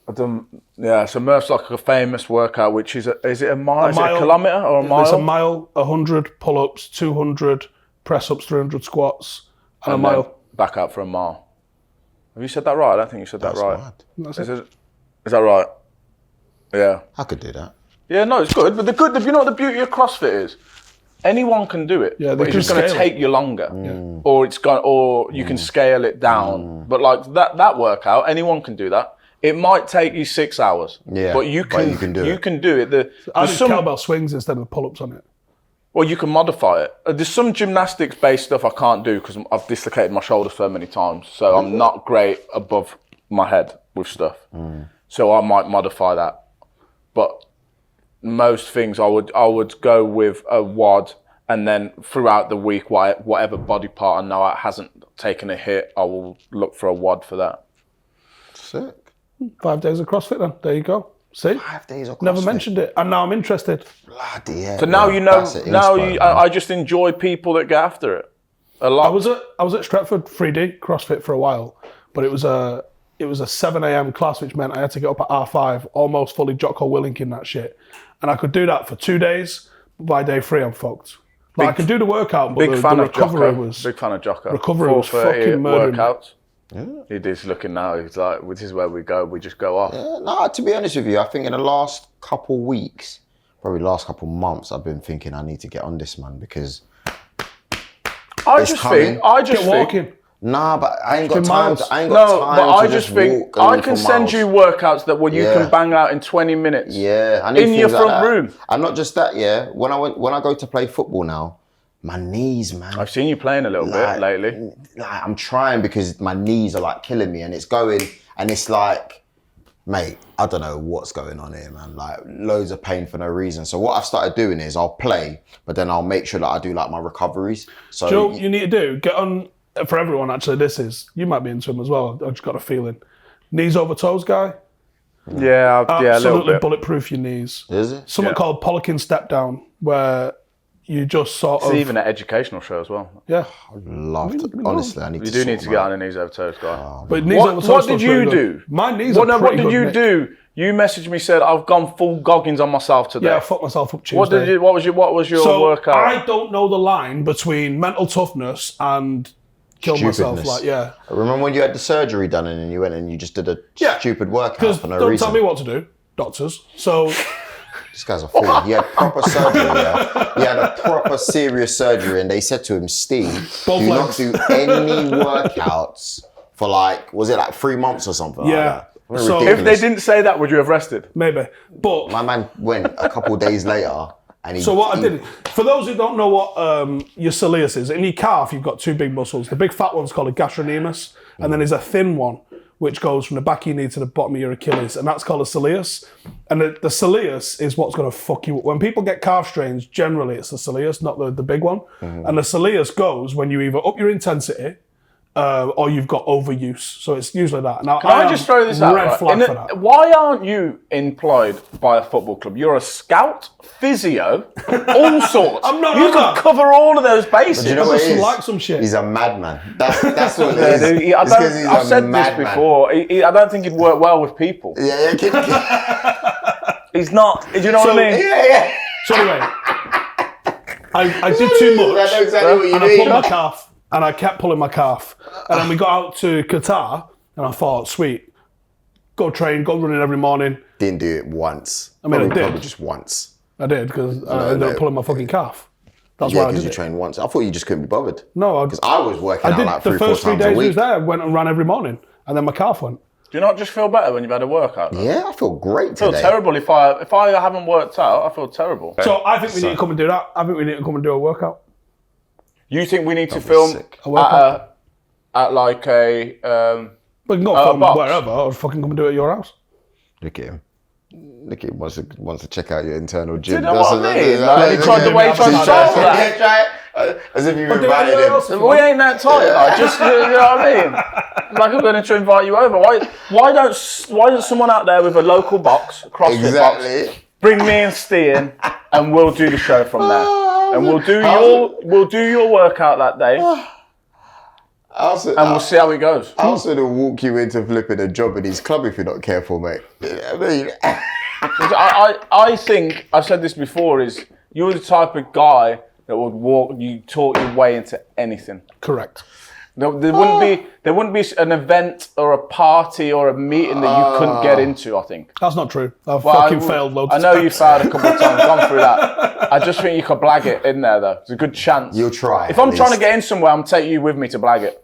Speaker 3: I've done, yeah, so Murph's like a famous workout, which is is it a mile? Is it
Speaker 1: mile.
Speaker 3: a kilometre or a mile?
Speaker 1: It's a mile, 100 pull-ups, 200 press-ups, 300 squats, and a
Speaker 3: then
Speaker 1: mile.
Speaker 3: back out for a mile. Have you said that right? I don't think you said that right.
Speaker 2: Mad.
Speaker 3: Is that right? Yeah.
Speaker 2: I could do that.
Speaker 3: Yeah, no, it's good. But you know what the beauty of CrossFit is? Anyone can do it.
Speaker 1: Yeah,
Speaker 3: but it's just going to take you longer, or you can scale it down. But like that workout, anyone can do that. It might take you 6 hours, but you can do it.
Speaker 1: I do kettlebell swings instead of pull-ups on it.
Speaker 3: Well, you can modify it. There's some gymnastics-based stuff I can't do because I've dislocated my shoulder so many times. So I'm not great above my head with stuff. So I might modify that. But most things I would go with a WOD, and then throughout the week, whatever body part I know it hasn't taken a hit, I will look for a WOD for that.
Speaker 2: Sick.
Speaker 1: 5 days of CrossFit then. There you go. See?
Speaker 2: 5 days of CrossFit.
Speaker 1: Never mentioned it. And now I'm interested.
Speaker 2: Bloody hell.
Speaker 3: So now you know. I just enjoy people that get after it a lot.
Speaker 1: I was at Stretford 3D CrossFit for a while, but it was a 7 a.m. class, which meant I had to get up at R5, almost fully Jocko Willinking that shit. And I could do that for 2 days. By day 3, I'm fucked. Like, I could do the workout, but the recovery was...
Speaker 3: Big fan of Jocko.
Speaker 1: Recovery was fucking murdering.
Speaker 3: Workouts. Yeah. He's looking now. He's like, this is where we go. We just go off.
Speaker 2: Yeah, no, to be honest with you, I think in the last couple weeks, probably last couple months, I've been thinking I need to get on this, man, because
Speaker 3: I just think.
Speaker 1: Walking.
Speaker 2: Nah, but I ain't got
Speaker 1: It's
Speaker 2: time.
Speaker 1: miles.
Speaker 2: I just think
Speaker 3: I can send you workouts that you can bang out in 20 minutes.
Speaker 2: Yeah, I need
Speaker 3: in your
Speaker 2: things like
Speaker 3: front
Speaker 2: that.
Speaker 3: room.
Speaker 2: And not just that. Yeah, when I go to play football now, my knees, man.
Speaker 3: I've seen you playing a little bit lately.
Speaker 2: Like, I'm trying because my knees are like killing me, and it's going, and it's like, mate, I don't know what's going on here, man. Like loads of pain for no reason. So what I've started doing is I'll play, but then I'll make sure that I do like my recoveries. So
Speaker 1: Joe, you need to get on. For everyone, actually, you might be into him as well. I've just got a feeling. Knees over toes guy.
Speaker 3: Yeah, a little
Speaker 1: Absolutely
Speaker 3: bit.
Speaker 1: bulletproof your knees.
Speaker 2: Is it?
Speaker 1: Something called Poliquin step down, where you just sort of...
Speaker 3: It's even an educational show as well.
Speaker 1: Yeah.
Speaker 2: Love to, honestly, I need to.
Speaker 3: You do need to get on your knees over toes, guy.
Speaker 1: But knees over toes
Speaker 3: What did you do?
Speaker 1: My knees are
Speaker 3: What
Speaker 1: pretty
Speaker 3: did
Speaker 1: good,
Speaker 3: you
Speaker 1: Nick.
Speaker 3: do? You messaged me, said I've gone full Goggins on myself today.
Speaker 1: Yeah, I fucked myself up Tuesday.
Speaker 3: What was your workout?
Speaker 1: I don't know the line between mental toughness and kill myself.
Speaker 2: Stupidness.
Speaker 1: Like, yeah.
Speaker 2: Remember when you had the surgery done and you went and you just did a stupid workout
Speaker 1: Because
Speaker 2: for no
Speaker 1: don't
Speaker 2: reason?
Speaker 1: tell me what to do, doctors. So
Speaker 2: This guy's a fool. He had proper surgery. Yeah? He had a proper serious surgery, and they said to him, "Steve,
Speaker 1: Both
Speaker 2: do not
Speaker 1: legs.
Speaker 2: do any workouts for was it 3 months or something?"
Speaker 1: Yeah.
Speaker 2: Like that? What
Speaker 1: So-
Speaker 2: ridiculous.
Speaker 3: If they didn't say that, would you have rested?
Speaker 1: maybe. But
Speaker 2: My man went a couple days later, and he.
Speaker 1: so what I did, for those who don't know what your soleus is, in your calf you've got two big muscles. The big fat one's called a gastrocnemius, and then there's a thin one which goes from the back of your knee to the bottom of your Achilles, and that's called a soleus. And the soleus is what's going to fuck you up. When people get calf strains, generally it's the soleus, not the big one. And the soleus goes when you either up your intensity or you've got overuse. So it's usually that. Now,
Speaker 3: Can I just throw this out?
Speaker 1: red
Speaker 3: Right?
Speaker 1: flag for that.
Speaker 3: Why aren't you employed by a football club? You're a scout, physio, all sorts.
Speaker 1: I'm not
Speaker 3: You
Speaker 1: on
Speaker 3: could
Speaker 1: that.
Speaker 3: cover all of those bases.
Speaker 2: Do you know
Speaker 1: I
Speaker 2: what
Speaker 1: just
Speaker 2: it is?
Speaker 1: like some shit.
Speaker 2: He's a madman. That's what it is.
Speaker 3: I've said this before. I don't think he'd work well with people.
Speaker 2: Yeah.
Speaker 3: He's not. Do you know what I mean?
Speaker 2: Yeah.
Speaker 1: So anyway, I did too much.
Speaker 2: I know exactly what you
Speaker 1: And I
Speaker 2: mean.
Speaker 1: pulled my calf. and I kept pulling my calf. And then we got out to Qatar, and I thought, sweet, go train, go running every morning.
Speaker 2: Didn't do it once.
Speaker 1: I mean, I did.
Speaker 2: Probably just once.
Speaker 1: I did, because I ended up pulling my fucking calf. That's why I
Speaker 2: because
Speaker 1: did
Speaker 2: you
Speaker 1: it.
Speaker 2: trained once. I thought you just couldn't be bothered.
Speaker 1: No,
Speaker 2: because I was working out
Speaker 1: did
Speaker 2: like
Speaker 1: the
Speaker 2: 3-4
Speaker 1: first 3
Speaker 2: times a
Speaker 1: days we was
Speaker 2: week.
Speaker 1: there, I went and ran every morning, and then my calf went.
Speaker 3: Do you not just feel better when you've had a workout? Though?
Speaker 2: Yeah, I feel great
Speaker 3: I feel
Speaker 2: today.
Speaker 3: terrible if I haven't worked out. I feel terrible.
Speaker 1: So I think we need to come and do that. I think we need to come and do a workout.
Speaker 3: You think we need to film
Speaker 2: sick.
Speaker 3: at like a?
Speaker 1: We can go film
Speaker 3: box.
Speaker 1: wherever, or fucking come and do it at your house.
Speaker 2: Look at him. Look at him. Wants to check out your internal gym.
Speaker 3: Do you know what I mean? Like, he tried the way he tried to solve that.
Speaker 2: Try it. As if you
Speaker 1: do it
Speaker 2: invited
Speaker 1: anywhere
Speaker 2: him.
Speaker 1: else.
Speaker 3: We ain't that tight. Like, just you know what I mean. Like I'm going to invite you over. Why don't someone out there with a local box, CrossFit box,
Speaker 2: Exactly.
Speaker 3: bring me and Ste in, and we'll do the show from there. And we'll do your workout that day, and we'll see how it goes.
Speaker 2: I'll also walk you into flipping a job in his club if you're not careful, mate. I mean,
Speaker 3: I think I've said this before. Is you're the type of guy that would talk your way into anything.
Speaker 1: Correct.
Speaker 3: There wouldn't be an event or a party or a meeting that you couldn't get into. I think.
Speaker 1: That's not true. I've fucking failed loads
Speaker 3: I
Speaker 1: of
Speaker 3: know
Speaker 1: times.
Speaker 3: you failed a couple of times, gone through that. I just think you could blag it in there though. There's a good chance.
Speaker 2: You'll try.
Speaker 3: If I'm trying to get in somewhere, I'm taking you with me to blag it.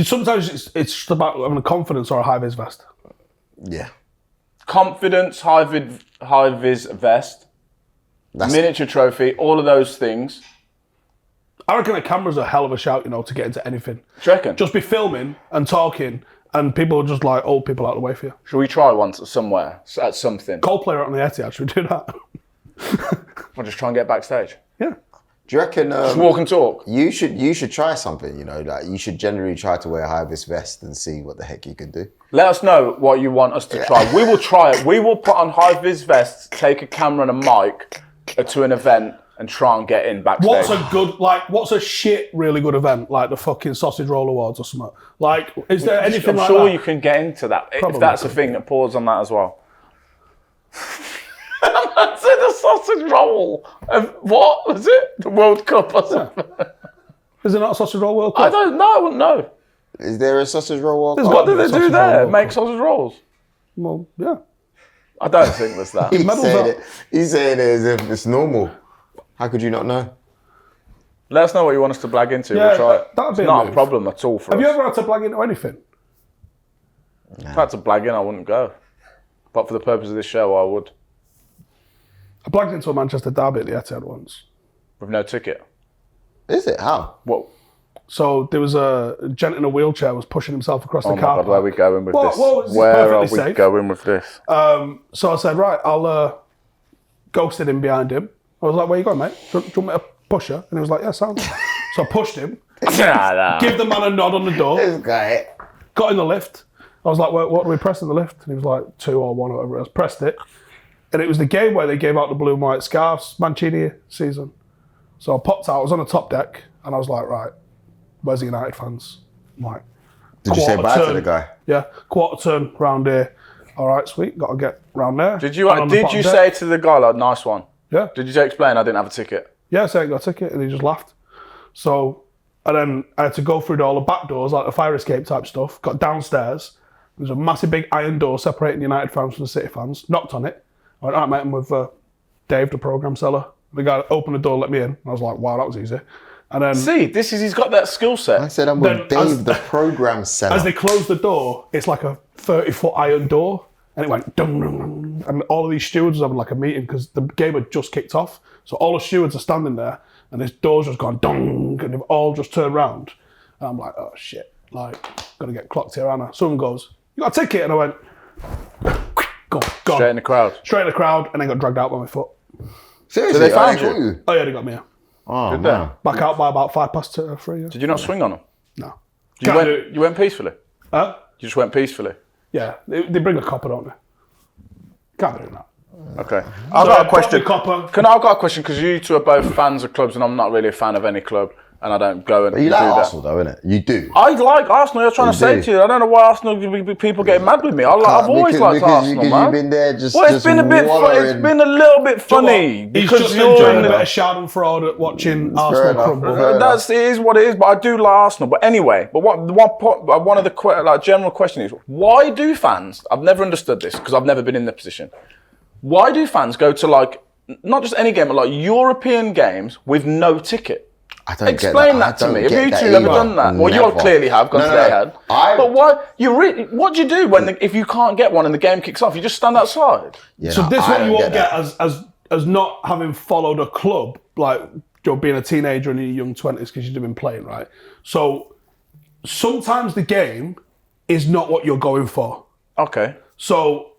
Speaker 1: Sometimes it's just about having a confidence or a high-vis vest.
Speaker 2: Yeah.
Speaker 3: Confidence, high vis vest, miniature trophy, all of those things.
Speaker 1: I reckon a camera's a hell of a shout, to get into anything.
Speaker 3: Do you reckon?
Speaker 1: Just be filming and talking, and people are just like old people out of the way for you.
Speaker 3: Should we try once somewhere at something?
Speaker 1: Coldplay on the Etihad, should we do that?
Speaker 3: We'll just try and get backstage.
Speaker 1: Yeah.
Speaker 2: Do you reckon
Speaker 3: Just walk and talk.
Speaker 2: you should try something? Like you should generally try to wear a high-vis vest and see what the heck you can do.
Speaker 3: Let us know what you want us to try. We will try it. We will put on high vis vests, take a camera and a mic to an event, and try and get in backstage.
Speaker 1: What's a shit really good event, like the fucking Sausage Roll Awards or something? Like, is there anything
Speaker 3: I'm
Speaker 1: like
Speaker 3: sure
Speaker 1: that?
Speaker 3: you can get into that.
Speaker 1: Probably
Speaker 3: if that's a
Speaker 1: could,
Speaker 3: thing, that pause on that as well. I said the sausage roll. What was it? The World Cup or something?
Speaker 1: Is there not a Sausage Roll World Cup?
Speaker 3: I don't know. I wouldn't know.
Speaker 2: Is there a sausage roll? Walk?
Speaker 1: There's
Speaker 3: What
Speaker 1: gotta
Speaker 3: do
Speaker 1: be a
Speaker 3: they do
Speaker 1: Sausage Roll
Speaker 3: there?
Speaker 1: World
Speaker 3: Make
Speaker 1: Cup.
Speaker 3: sausage rolls?
Speaker 1: Well, yeah.
Speaker 3: I don't think there's that.
Speaker 2: He's saying it as if it's normal. How could you not know?
Speaker 3: Let us know what you want us to blag into.
Speaker 1: Yeah,
Speaker 3: We'll try it.
Speaker 1: that'd be
Speaker 3: It's
Speaker 1: a
Speaker 3: not a
Speaker 1: move.
Speaker 3: problem at all for
Speaker 1: Have
Speaker 3: us.
Speaker 1: you ever had to blag into anything?
Speaker 3: If I had to blag in, I wouldn't go. But for the purpose of this show, I would.
Speaker 1: I blagged into a Manchester derby at the Etihad once.
Speaker 3: With no ticket.
Speaker 2: Is it? How?
Speaker 3: What?
Speaker 1: So there was a gent in a wheelchair was pushing himself across the
Speaker 3: Oh my
Speaker 1: car
Speaker 3: God, where are we
Speaker 1: park.
Speaker 3: going with this?
Speaker 1: This is
Speaker 3: Where are
Speaker 1: perfectly
Speaker 3: we
Speaker 1: safe.
Speaker 3: going with this?
Speaker 1: So I said, right, I'll ghosted him behind him. I was like, where you going, mate? Do you want me to push her? And he was like, yeah, sound. So I pushed him, give the man a nod on the door,
Speaker 2: This guy.
Speaker 1: got in the lift. I was like, what do we press in the lift? And he was like, 2 or 1 or whatever it was. Pressed it. And it was the game where they gave out the blue and white scarves, Mancini season. So I popped out, I was on the top deck, and I was like, right, where's the United fans? I'm like,
Speaker 2: Did you say
Speaker 1: quarter
Speaker 2: bye to
Speaker 1: turn.
Speaker 2: the guy?
Speaker 1: Yeah, quarter turn round here. All right, sweet, got to get round there.
Speaker 3: Did you
Speaker 1: And on the bottom deck.
Speaker 3: say to the guy, like, nice one?
Speaker 1: Yeah.
Speaker 3: Did you explain I didn't have a ticket?
Speaker 1: Yeah, so I got a ticket, and he just laughed. So, and then I had to go through all the back doors, like the fire escape type stuff, got downstairs. There's a massive big iron door separating the United fans from the City fans. Knocked on it. I went, all right, mate, I'm with Dave, the programme seller. The guy opened the door, let me in. I was like, wow, that was easy. And then
Speaker 3: See, he's got that skill
Speaker 2: I
Speaker 3: set.
Speaker 2: said I'm
Speaker 1: Then
Speaker 2: with Dave, the program seller.
Speaker 1: as they closed the door, it's like a 30-foot iron door. And it went dum, dum, dum. And all of these stewards was having like a meeting because the game had just kicked off. So all the stewards are standing there and this door's just gone dong, and they've all just turned round. And I'm like, oh shit, like, gonna get clocked here, Anna. Someone goes, you got a ticket? And I went, gone.
Speaker 3: Straight in the crowd.
Speaker 1: Straight in the crowd, and then got dragged out by my foot.
Speaker 2: Seriously,
Speaker 3: they found
Speaker 2: they got
Speaker 3: you?
Speaker 1: Oh yeah, they got me here.
Speaker 2: Oh,
Speaker 3: Did
Speaker 2: man.
Speaker 1: Back out by about 3. Yeah.
Speaker 3: Did you not swing on him?
Speaker 1: No.
Speaker 3: You
Speaker 1: Can't do
Speaker 3: went,
Speaker 1: it.
Speaker 3: you went peacefully?
Speaker 1: Huh?
Speaker 3: You just went peacefully?
Speaker 1: Yeah, they bring a copper, don't they? Can't do that.
Speaker 3: Okay. I've got a question.
Speaker 1: Copper.
Speaker 3: I've got a question because you two are both fans of clubs and I'm not really a fan of any club. and I don't go and
Speaker 2: But you
Speaker 3: do
Speaker 2: like
Speaker 3: that.
Speaker 2: Arsenal though, innit? You do.
Speaker 3: I like Arsenal. I was trying to say
Speaker 2: do.
Speaker 3: to you, I don't know why Arsenal people getting mad with me. I've always liked Arsenal, man.
Speaker 2: You've been there just.
Speaker 3: Well, it's been a bit. It's been a little bit funny
Speaker 1: He's
Speaker 3: because
Speaker 1: just
Speaker 3: you're
Speaker 1: enjoying
Speaker 3: in
Speaker 1: a bit
Speaker 3: the.
Speaker 1: of Schadenfreude watching
Speaker 2: fair
Speaker 1: Arsenal
Speaker 2: enough,
Speaker 1: crumble.
Speaker 2: fair enough.
Speaker 3: It is what it is, but I do like Arsenal. But anyway, one of the general question is, why do fans? I've never understood this because I've never been in the position. Why do fans go to like not just any game, but like European games with no ticket?
Speaker 2: I don't
Speaker 3: Explain
Speaker 2: get
Speaker 3: that to
Speaker 2: I
Speaker 3: me.
Speaker 2: don't
Speaker 3: Have you
Speaker 2: get
Speaker 3: two
Speaker 2: that
Speaker 3: ever
Speaker 2: either.
Speaker 3: done that? Well, you
Speaker 2: Never.
Speaker 3: clearly have because
Speaker 2: No,
Speaker 3: they had. But why? What do you do if you can't get one and the game kicks off? You just stand outside.
Speaker 2: Yeah,
Speaker 1: So
Speaker 2: no,
Speaker 1: this
Speaker 2: I
Speaker 1: what
Speaker 2: don't
Speaker 1: you won't get
Speaker 2: that.
Speaker 1: as not having followed a club, like you're being a teenager in your young 20s because you've been playing, right? So sometimes the game is not what you're going for.
Speaker 3: Okay.
Speaker 1: So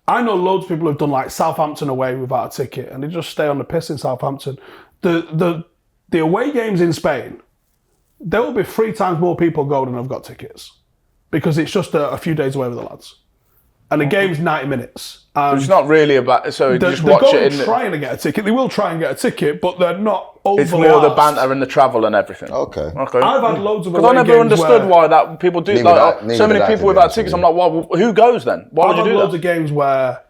Speaker 1: I know loads of people who've done like Southampton away without a ticket and they just stay on the piss in Southampton. The away games in Spain, there will be 3 times more people go than have got tickets because it's just a few days away with the lads. And the game's 90 minutes. And
Speaker 3: It's not really about. So you just
Speaker 1: they're
Speaker 3: watch
Speaker 1: going
Speaker 3: it in.
Speaker 1: trying to get a ticket. They will try and get a ticket, but they're not over.
Speaker 3: It's more the banter and the travel and everything.
Speaker 2: Okay.
Speaker 3: Okay.
Speaker 1: I've had loads of
Speaker 3: Because I
Speaker 1: away
Speaker 3: never
Speaker 1: games
Speaker 3: understood
Speaker 1: where-
Speaker 3: why that people do.
Speaker 2: Neither
Speaker 3: Like,
Speaker 2: did I-
Speaker 3: so
Speaker 2: neither
Speaker 3: many
Speaker 2: did I,
Speaker 3: people
Speaker 2: to be
Speaker 3: without
Speaker 2: honest
Speaker 3: tickets.
Speaker 2: with
Speaker 3: I'm like, well, who goes then? Why would
Speaker 1: I've
Speaker 3: you
Speaker 1: had
Speaker 3: do
Speaker 1: loads
Speaker 3: that?
Speaker 1: of games where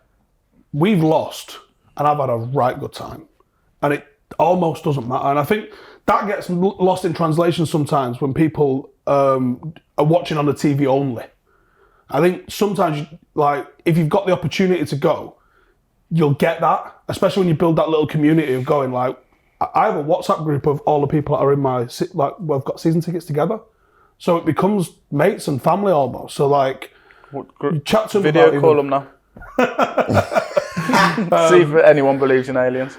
Speaker 1: we've lost and I've had a right good time. And it almost doesn't matter. And I think that gets lost in translation sometimes when people are watching on the TV only. I think sometimes, like, if you've got the opportunity to go, you'll get that, especially when you build that little community of going, like, I have a WhatsApp group of all the people that are in my, like, we've got season tickets together. So it becomes mates and family almost. So, like, you chat to them
Speaker 3: Video
Speaker 1: about
Speaker 3: call
Speaker 1: even-
Speaker 3: them now. See if anyone believes in aliens.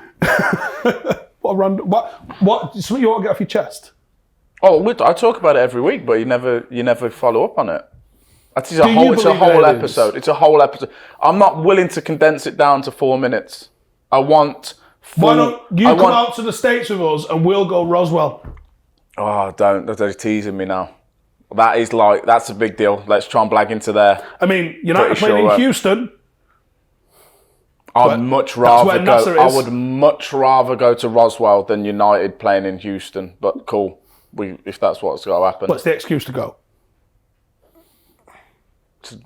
Speaker 1: What a random, what, something you want to get off your chest?
Speaker 3: Oh, I talk about it every week, but you never follow up on it. It's a
Speaker 1: you
Speaker 3: whole
Speaker 1: believe in aliens?
Speaker 3: episode. It's a whole episode. I'm not willing to condense it down to 4 minutes. I want.
Speaker 1: Why don't you come out to the States with us and we'll go Roswell?
Speaker 3: Oh, don't! They're teasing me now. That's a big deal. Let's try and blag into there.
Speaker 1: I mean, United
Speaker 3: Pretty
Speaker 1: playing
Speaker 3: sure,
Speaker 1: in Houston.
Speaker 3: I'd much rather
Speaker 1: where
Speaker 3: go.
Speaker 1: Nasser
Speaker 3: I
Speaker 1: is.
Speaker 3: would much rather go to Roswell than United playing in Houston. But cool, if that's what's going to happen,
Speaker 1: What's the excuse to go?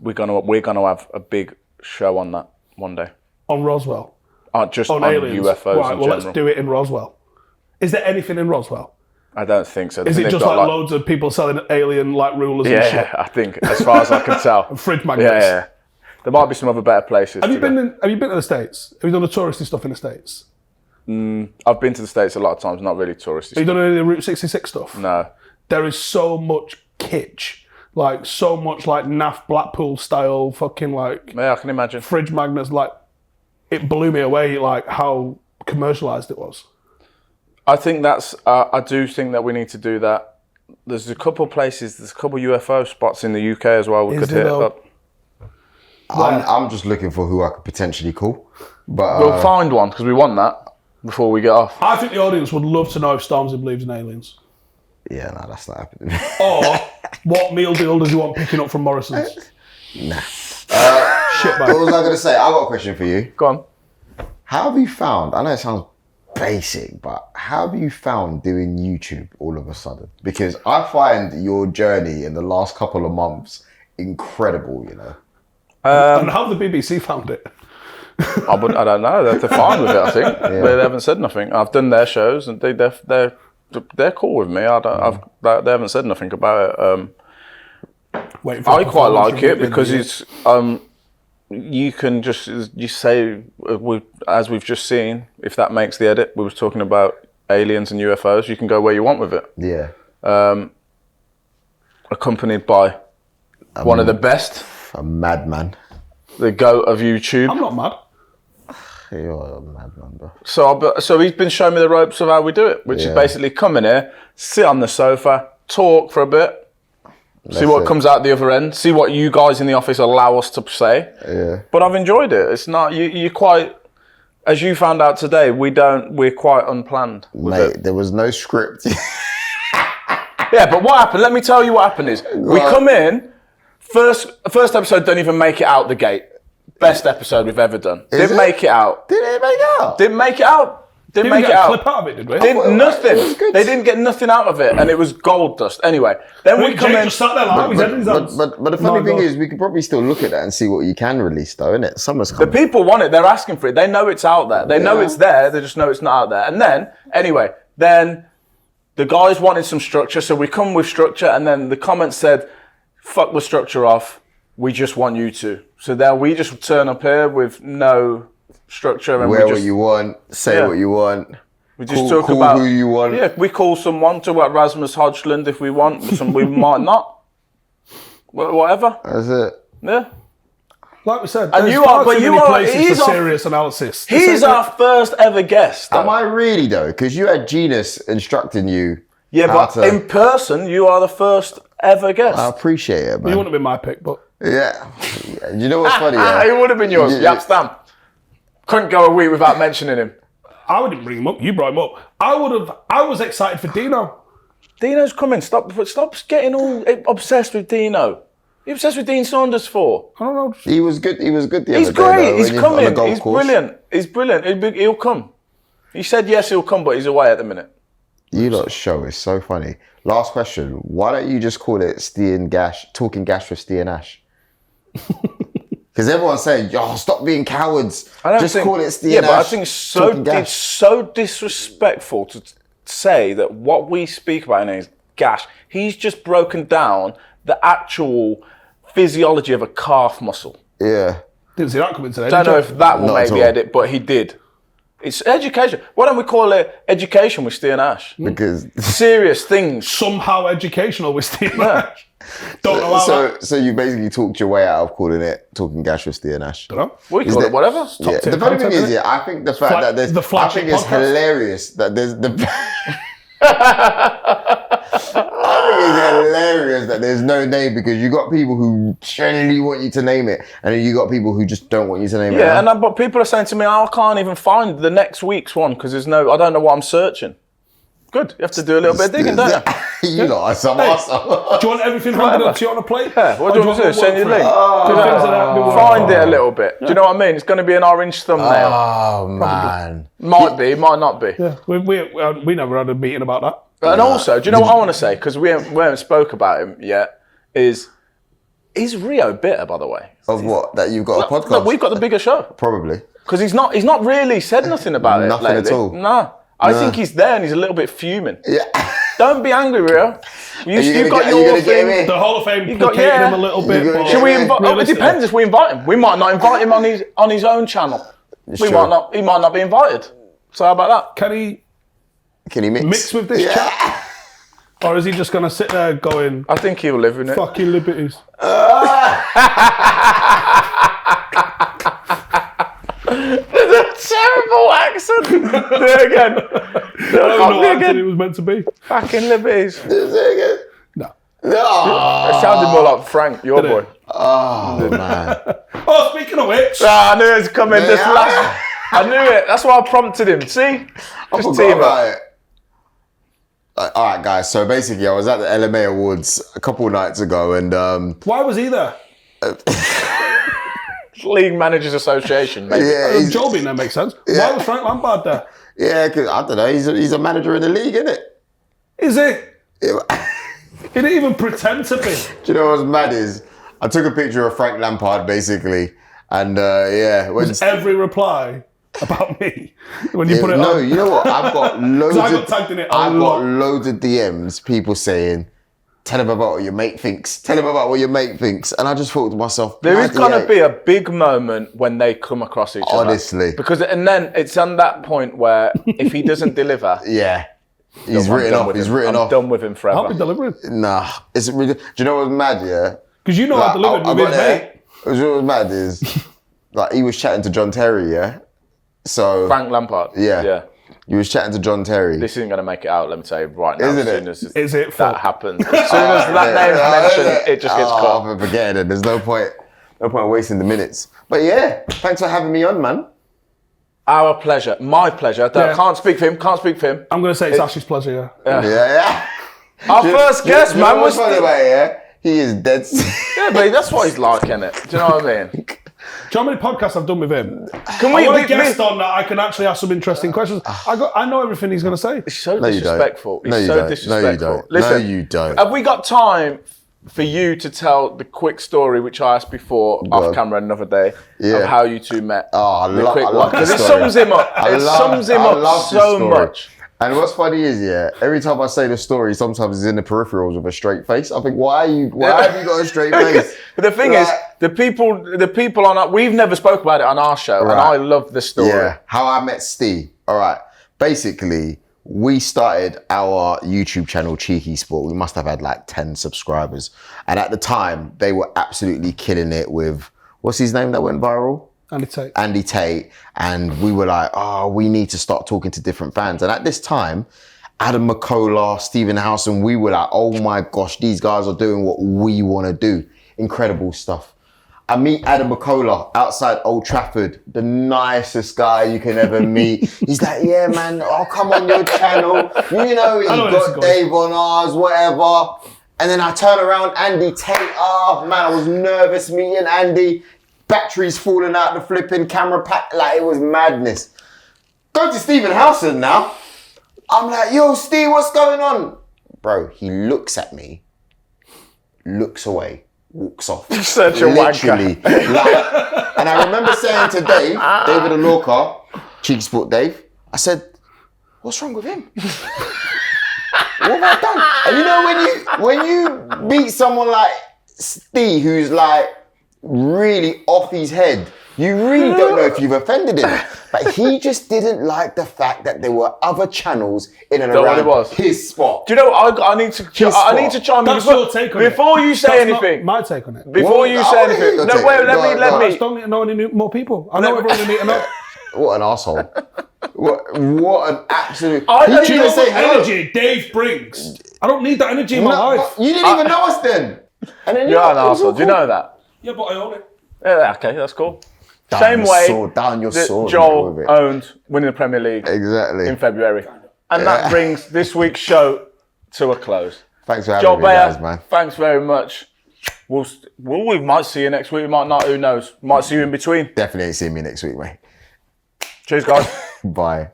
Speaker 3: we're gonna have a big show on that one day.
Speaker 1: On Roswell?
Speaker 3: Just
Speaker 1: On
Speaker 3: on
Speaker 1: aliens?
Speaker 3: UFOs
Speaker 1: Right,
Speaker 3: in
Speaker 1: well,
Speaker 3: general.
Speaker 1: let's do it in Roswell. Is there anything in Roswell?
Speaker 3: I don't think so.
Speaker 1: Is it just like loads of people selling alien like rulers and shit?
Speaker 3: Yeah, I think as far as I can tell.
Speaker 1: Fridge magnets.
Speaker 3: Yeah. There might be some other better places.
Speaker 1: Have you been to the States? Have you done the touristy stuff in the States?
Speaker 3: I've been to the States a lot of times, not really touristy.
Speaker 1: Have you done any of the Route 66 stuff?
Speaker 3: No.
Speaker 1: There is so much kitsch. Like, so much like naff Blackpool style fucking like
Speaker 3: Yeah, I can imagine.
Speaker 1: fridge magnets. Like, it blew me away, like how commercialised it was.
Speaker 3: I think I do think that we need to do that. There's a couple UFO spots in the UK as well we
Speaker 1: Is
Speaker 3: could
Speaker 1: there
Speaker 3: hit
Speaker 1: though?
Speaker 3: up.
Speaker 2: I'm just looking for who I could potentially call. But
Speaker 3: We'll find one because we want that before we get off.
Speaker 1: I think the audience would love to know if Stormzy believes in aliens.
Speaker 2: yeah, no, that's not happening.
Speaker 1: Or what meal deal does he want picking up from Morrison's?
Speaker 2: Nah.
Speaker 1: Shit,
Speaker 2: What
Speaker 1: man.
Speaker 2: was I going to say? I got a question for you.
Speaker 3: Go on.
Speaker 2: How have you found, I know it sounds basic, but how have you found doing YouTube all of a sudden? Because I find your journey in the last couple of months incredible, you know.
Speaker 1: And how the BBC found it?
Speaker 3: I don't know. They're fine with it. I think they haven't said nothing. I've done their shows and they're cool with me. They haven't said nothing about it.
Speaker 1: Waiting for
Speaker 3: I
Speaker 1: a
Speaker 3: quite
Speaker 1: performance
Speaker 3: like it
Speaker 1: review
Speaker 3: because
Speaker 1: in the
Speaker 3: it's you can just you say as we've just seen, if that makes the edit. We were talking about aliens and UFOs. You can go where you want with it.
Speaker 2: Yeah.
Speaker 3: Accompanied by one of the best,
Speaker 2: A madman.
Speaker 3: the GOAT of YouTube.
Speaker 1: I'm not mad.
Speaker 2: You're a madman, bro.
Speaker 3: So he's been showing me the ropes of how we do it, which is
Speaker 2: Yeah.
Speaker 3: basically come in here, sit on the sofa, talk for a bit, see what
Speaker 2: it.
Speaker 3: comes out the other end, see what you guys in the office allow us to say.
Speaker 2: Yeah.
Speaker 3: But I've enjoyed it. It's not you're quite, as you found out today. We're quite unplanned with
Speaker 2: Mate,
Speaker 3: it.
Speaker 2: there was no script.
Speaker 3: Yeah, but what happened? Let me tell you what happened is we come in. First episode don't even make it out the gate. Best episode we've ever done. Didn't
Speaker 2: it?
Speaker 3: make it out.
Speaker 2: Did it make out?
Speaker 3: Didn't make it out. Didn't
Speaker 1: we
Speaker 3: make it
Speaker 1: get a
Speaker 3: out.
Speaker 1: clip out of it, did we?
Speaker 3: Nothing.
Speaker 2: It was good.
Speaker 3: They didn't get nothing out of it, and it was gold dust. Anyway, then we come
Speaker 1: Jake
Speaker 3: in.
Speaker 1: just sat there like his head in his hands.
Speaker 2: But the funny thing is, we could probably still look at that and see what you can release, though, innit? Summer's
Speaker 3: The
Speaker 2: coming.
Speaker 3: people want it. They're asking for it. They know it's out there. They know it's there. They just know it's not out there. And then, anyway, then the guys wanted some structure, so we come with structure, and then the comments said, "Fuck the structure off. We just want you to." So then we just turn up here with no structure, and
Speaker 2: Wear
Speaker 3: we
Speaker 2: what
Speaker 3: just
Speaker 2: you want, say what you want.
Speaker 3: we just
Speaker 2: Call
Speaker 3: talk about
Speaker 2: who you want.
Speaker 3: Yeah, we call someone, talk about Rasmus Hodgland if we want. Some we might not. Whatever.
Speaker 2: That's it.
Speaker 3: Yeah.
Speaker 1: Like we said,
Speaker 3: And
Speaker 1: there's
Speaker 3: you
Speaker 1: far
Speaker 3: are- but
Speaker 1: too
Speaker 3: you
Speaker 1: many
Speaker 3: are-
Speaker 1: places
Speaker 3: he's
Speaker 1: for
Speaker 3: our-
Speaker 1: serious analysis.
Speaker 3: He's our first ever guest.
Speaker 2: Am I really, though? Because you had Genus instructing you.
Speaker 3: Yeah,
Speaker 2: how
Speaker 3: but
Speaker 2: to-
Speaker 3: in person, you are the first ever guest.
Speaker 2: I appreciate it,
Speaker 1: You
Speaker 2: man.
Speaker 1: wouldn't have been my pick, but
Speaker 2: Yeah. You know what's funny? Yeah?
Speaker 3: It would have been yours.
Speaker 2: Yeah.
Speaker 3: Yap Stam. Couldn't go a week without mentioning him.
Speaker 1: I wouldn't bring him up. You brought him up. I was excited for Dino.
Speaker 3: Dino's coming. Stop getting all obsessed with Dino. You're obsessed with Dean Saunders for?
Speaker 1: I don't know.
Speaker 2: He was good. He was good the
Speaker 3: He's
Speaker 2: other day.
Speaker 3: great.
Speaker 2: though,
Speaker 3: He's
Speaker 2: when on the
Speaker 3: coming.
Speaker 2: golf
Speaker 3: He's
Speaker 2: course.
Speaker 3: brilliant. He's brilliant. He'll come. He said yes, he'll come, but he's away at the minute.
Speaker 2: You lot show is so funny. Last question. Why don't you just call it Talking Gash with Ste Ash? Because everyone's saying, yo, stop being cowards. Just call it Ste
Speaker 3: Yeah, but I
Speaker 2: Ash,
Speaker 3: think it's
Speaker 2: Talking Gash.
Speaker 3: so disrespectful to say that what we speak about in here is gash. He's just broken down the actual physiology of a calf muscle.
Speaker 2: Yeah.
Speaker 1: Didn't see that coming today.
Speaker 3: Don't
Speaker 1: did
Speaker 3: know
Speaker 1: you?
Speaker 3: if that will
Speaker 2: Not at
Speaker 3: maybe
Speaker 2: all.
Speaker 3: edit, but he did. It's education. Why don't we call it education with Ste Ash?
Speaker 2: Because
Speaker 3: Serious things.
Speaker 1: Somehow educational with Steve Nash. Don't allow that.
Speaker 2: so you basically talked your way out of calling it Talking Gash with Ste Ash.
Speaker 1: Don't know.
Speaker 3: We
Speaker 2: Is
Speaker 3: call
Speaker 2: there-
Speaker 3: it whatever.
Speaker 2: Yeah.
Speaker 1: tier
Speaker 2: The funny thing
Speaker 1: content,
Speaker 2: is,
Speaker 1: innit?
Speaker 2: yeah, I think the fact that there's,
Speaker 1: the
Speaker 2: I
Speaker 1: flagship
Speaker 2: think it's
Speaker 1: podcast.
Speaker 2: hilarious that there's I think it's hilarious that there's no name because you got people who genuinely want you to name it, and then you got people who just don't want you to name it.
Speaker 3: Yeah, but people are saying to me, I can't even find the next week's one because I don't know what I'm searching. Good. You have to do a little bit of digging, don't you?
Speaker 2: You lot are some arsehole.
Speaker 1: Do you want everything handed up to you on a plate?
Speaker 3: Yeah, what do you want to do? Send you a link?
Speaker 1: Find
Speaker 3: Find it a little bit. Do you know what I mean? It's going to be an orange thumbnail.
Speaker 2: Oh man.
Speaker 3: Might be, might not be.
Speaker 1: Yeah, we never had a meeting about that.
Speaker 3: And also, do you know what I want to say? Because we haven't spoke about him yet. Is Rio bitter, by the way?
Speaker 2: Of what? That you've got a podcast?
Speaker 3: Look, we've got the bigger show.
Speaker 2: Probably.
Speaker 3: Because he's not really said nothing about it
Speaker 2: Nothing
Speaker 3: lately.
Speaker 2: at all.
Speaker 3: No. I think he's there and he's a little bit fuming.
Speaker 2: Yeah.
Speaker 3: Don't be angry, Rio. You've got
Speaker 2: are you
Speaker 3: your
Speaker 2: gonna get him
Speaker 3: thing.
Speaker 2: in?
Speaker 1: The Hall of Fame
Speaker 3: You got-
Speaker 1: placated
Speaker 3: yeah.
Speaker 1: him a little bit.
Speaker 2: You're gonna
Speaker 1: but
Speaker 2: get
Speaker 3: Should we
Speaker 2: him in?
Speaker 3: invite? Oh, it depends if we invite him. We might not invite him on his own channel.
Speaker 2: It's
Speaker 3: He
Speaker 2: true.
Speaker 3: might not be invited. So how about that?
Speaker 1: Can he
Speaker 2: Can he mix?
Speaker 1: mix with this chat? Or is he just going to sit there going,
Speaker 3: I think he'll live in it.
Speaker 1: fucking liberties?
Speaker 3: Terrible accent. Do it again.
Speaker 1: I don't know what accent it was meant to be.
Speaker 3: Fucking liberties.
Speaker 1: No.
Speaker 2: No.
Speaker 3: It sounded more like Frank, your boy.
Speaker 2: Oh man.
Speaker 1: Oh, speaking of which,
Speaker 3: Ah, I knew it was coming this
Speaker 2: Yeah.
Speaker 3: last. I knew it. That's why I prompted him. See?
Speaker 2: I
Speaker 3: Just
Speaker 2: forgot
Speaker 3: team up.
Speaker 2: about it. All right, guys. So basically, I was at the LMA Awards a couple of nights ago, and
Speaker 1: why was he there?
Speaker 3: League Managers Association, maybe.
Speaker 2: yeah, he's,
Speaker 1: Joel Beya makes sense. Why was Frank Lampard there?
Speaker 2: yeah, because I don't know, he's a manager in the league, isn't it?
Speaker 1: Is it?
Speaker 2: Yeah.
Speaker 1: He didn't even pretend to be.
Speaker 2: Do you know what's mad is? I took a picture of Frank Lampard basically, and yeah, when
Speaker 1: Every reply about me when you put it
Speaker 2: no,
Speaker 1: on.
Speaker 2: you know what? I've got loads.
Speaker 1: I got tagged in it a
Speaker 2: I've
Speaker 1: lot.
Speaker 2: got loads of DMs, people saying, "Tell him about what your mate thinks. Tell him about what your mate thinks." And I just thought to myself,
Speaker 3: There is
Speaker 2: bloody
Speaker 3: going to
Speaker 2: hell.
Speaker 3: be a big moment when they come across each other.
Speaker 2: Honestly.
Speaker 3: And then it's on that point where if he doesn't deliver,
Speaker 2: Yeah, he's
Speaker 3: I'm
Speaker 2: written
Speaker 3: done
Speaker 2: off.
Speaker 3: with
Speaker 2: He's
Speaker 3: him.
Speaker 2: written
Speaker 3: I'm
Speaker 2: off.
Speaker 3: done with him
Speaker 1: I'll be
Speaker 3: forever.
Speaker 1: delivering.
Speaker 2: Nah, it's really. Do you know what's mad? Yeah,
Speaker 1: Because you know I delivered with his mate.
Speaker 2: You know what's mad is, like, he was chatting to John Terry. Yeah, so
Speaker 3: Frank Lampard.
Speaker 2: Yeah.
Speaker 3: Yeah.
Speaker 2: he was chatting to John Terry.
Speaker 3: This isn't going to make it out, let me tell you right now.
Speaker 2: Isn't
Speaker 3: as soon
Speaker 2: it?
Speaker 3: as
Speaker 1: Is it
Speaker 3: that
Speaker 1: full?
Speaker 3: happens. As soon as that name's mentioned, it just gets cut.
Speaker 2: I'm forgetting it. There's no point wasting the minutes. But yeah, thanks for having me on, man.
Speaker 3: Our pleasure. My pleasure.
Speaker 1: Yeah.
Speaker 3: Can't speak for him. Can't speak for him.
Speaker 1: I'm going to say it's Ash's pleasure, yeah.
Speaker 2: Yeah.
Speaker 3: Our first guest, man, was...
Speaker 2: what's funny about it, yeah? He is dead.
Speaker 3: Yeah, but that's what he's like, innit? Do you know what I mean?
Speaker 1: how many podcasts I've done with him?
Speaker 3: Can
Speaker 1: I want a guest on that I can actually ask some interesting questions. I know everything he's going to say.
Speaker 3: It's so
Speaker 2: No, you don't.
Speaker 3: disrespectful.
Speaker 2: No,
Speaker 3: It's
Speaker 2: you
Speaker 3: so
Speaker 2: don't.
Speaker 3: disrespectful.
Speaker 2: No, you don't.
Speaker 3: Listen,
Speaker 2: No, you don't.
Speaker 3: Have we got time for you to tell the quick story which I asked before off
Speaker 2: on.
Speaker 3: camera another day
Speaker 2: Yeah.
Speaker 3: of how you two met?
Speaker 2: Oh, I love
Speaker 3: Because
Speaker 2: this
Speaker 3: it
Speaker 2: story.
Speaker 3: sums him up. It sums him
Speaker 2: I
Speaker 3: up
Speaker 2: love this
Speaker 3: so
Speaker 2: story.
Speaker 3: much.
Speaker 2: And what's funny is, every time I say the story, sometimes it's in the peripherals with a straight face. I think, why have you got a straight face?
Speaker 3: But the thing is, the people on our, we've never spoke about it on our show, and I love the story.
Speaker 2: Yeah, how I met Ste. All right. Basically, we started our YouTube channel, Cheeky Sport. We must have had like 10 subscribers. And at the time, they were absolutely killing it with, what's his name that went viral? Andy Tate. And we were like, we need to start talking to different fans. And at this time, Adam McCullough, Stephen Howson, we were like, oh my gosh, these guys are doing what we want to do. Incredible stuff. I meet Adam McCullough outside Old Trafford, the nicest guy you can ever meet. He's like, yeah, man, I'll come on your channel. You know, he got Dave on ours, whatever. And then I turn around, Andy Tate. Oh, man, I was nervous meeting Andy. Batteries falling out the flipping camera pack. Like, it was madness. Go to Stephen Howson now. I'm like, yo, Steve, what's going on? Bro, he looks at me, looks away, walks off.
Speaker 3: Such a
Speaker 2: literally.
Speaker 3: wanker.
Speaker 2: And I remember saying to Dave, David Alorca, Cheeky Sport Dave, I said, what's wrong with him? What have I done? And you know when you beat someone like Steve, who's like really off his head, you really don't know if you've offended him. But he just didn't like the fact that there were other channels in and around his spot.
Speaker 3: Do you know what? I need to chime in.
Speaker 1: That's your take on it.
Speaker 3: Before you say
Speaker 1: That's
Speaker 3: anything.
Speaker 1: not my take on it.
Speaker 3: Before you say anything. No, wait, let me.
Speaker 1: I just don't need to know any more people. I know everyone need to know.
Speaker 2: What an asshole. What an absolute...
Speaker 1: I don't need what energy Dave brings. I don't need that energy in my life.
Speaker 2: You didn't even know us then. And then
Speaker 3: you're an arsehole. Do you know that?
Speaker 1: Yeah, but I own it.
Speaker 3: Yeah, okay, that's cool.
Speaker 2: Down
Speaker 3: Same way
Speaker 2: that
Speaker 3: Joel owned winning the Premier League in February. And that brings this week's show to a close.
Speaker 2: Thanks for having me, guys, man.
Speaker 3: Thanks very much. We might see you next week. We might not. Who knows? Might see you in between.
Speaker 2: Definitely ain't seeing me next week, mate.
Speaker 3: Cheers, guys.
Speaker 2: Bye.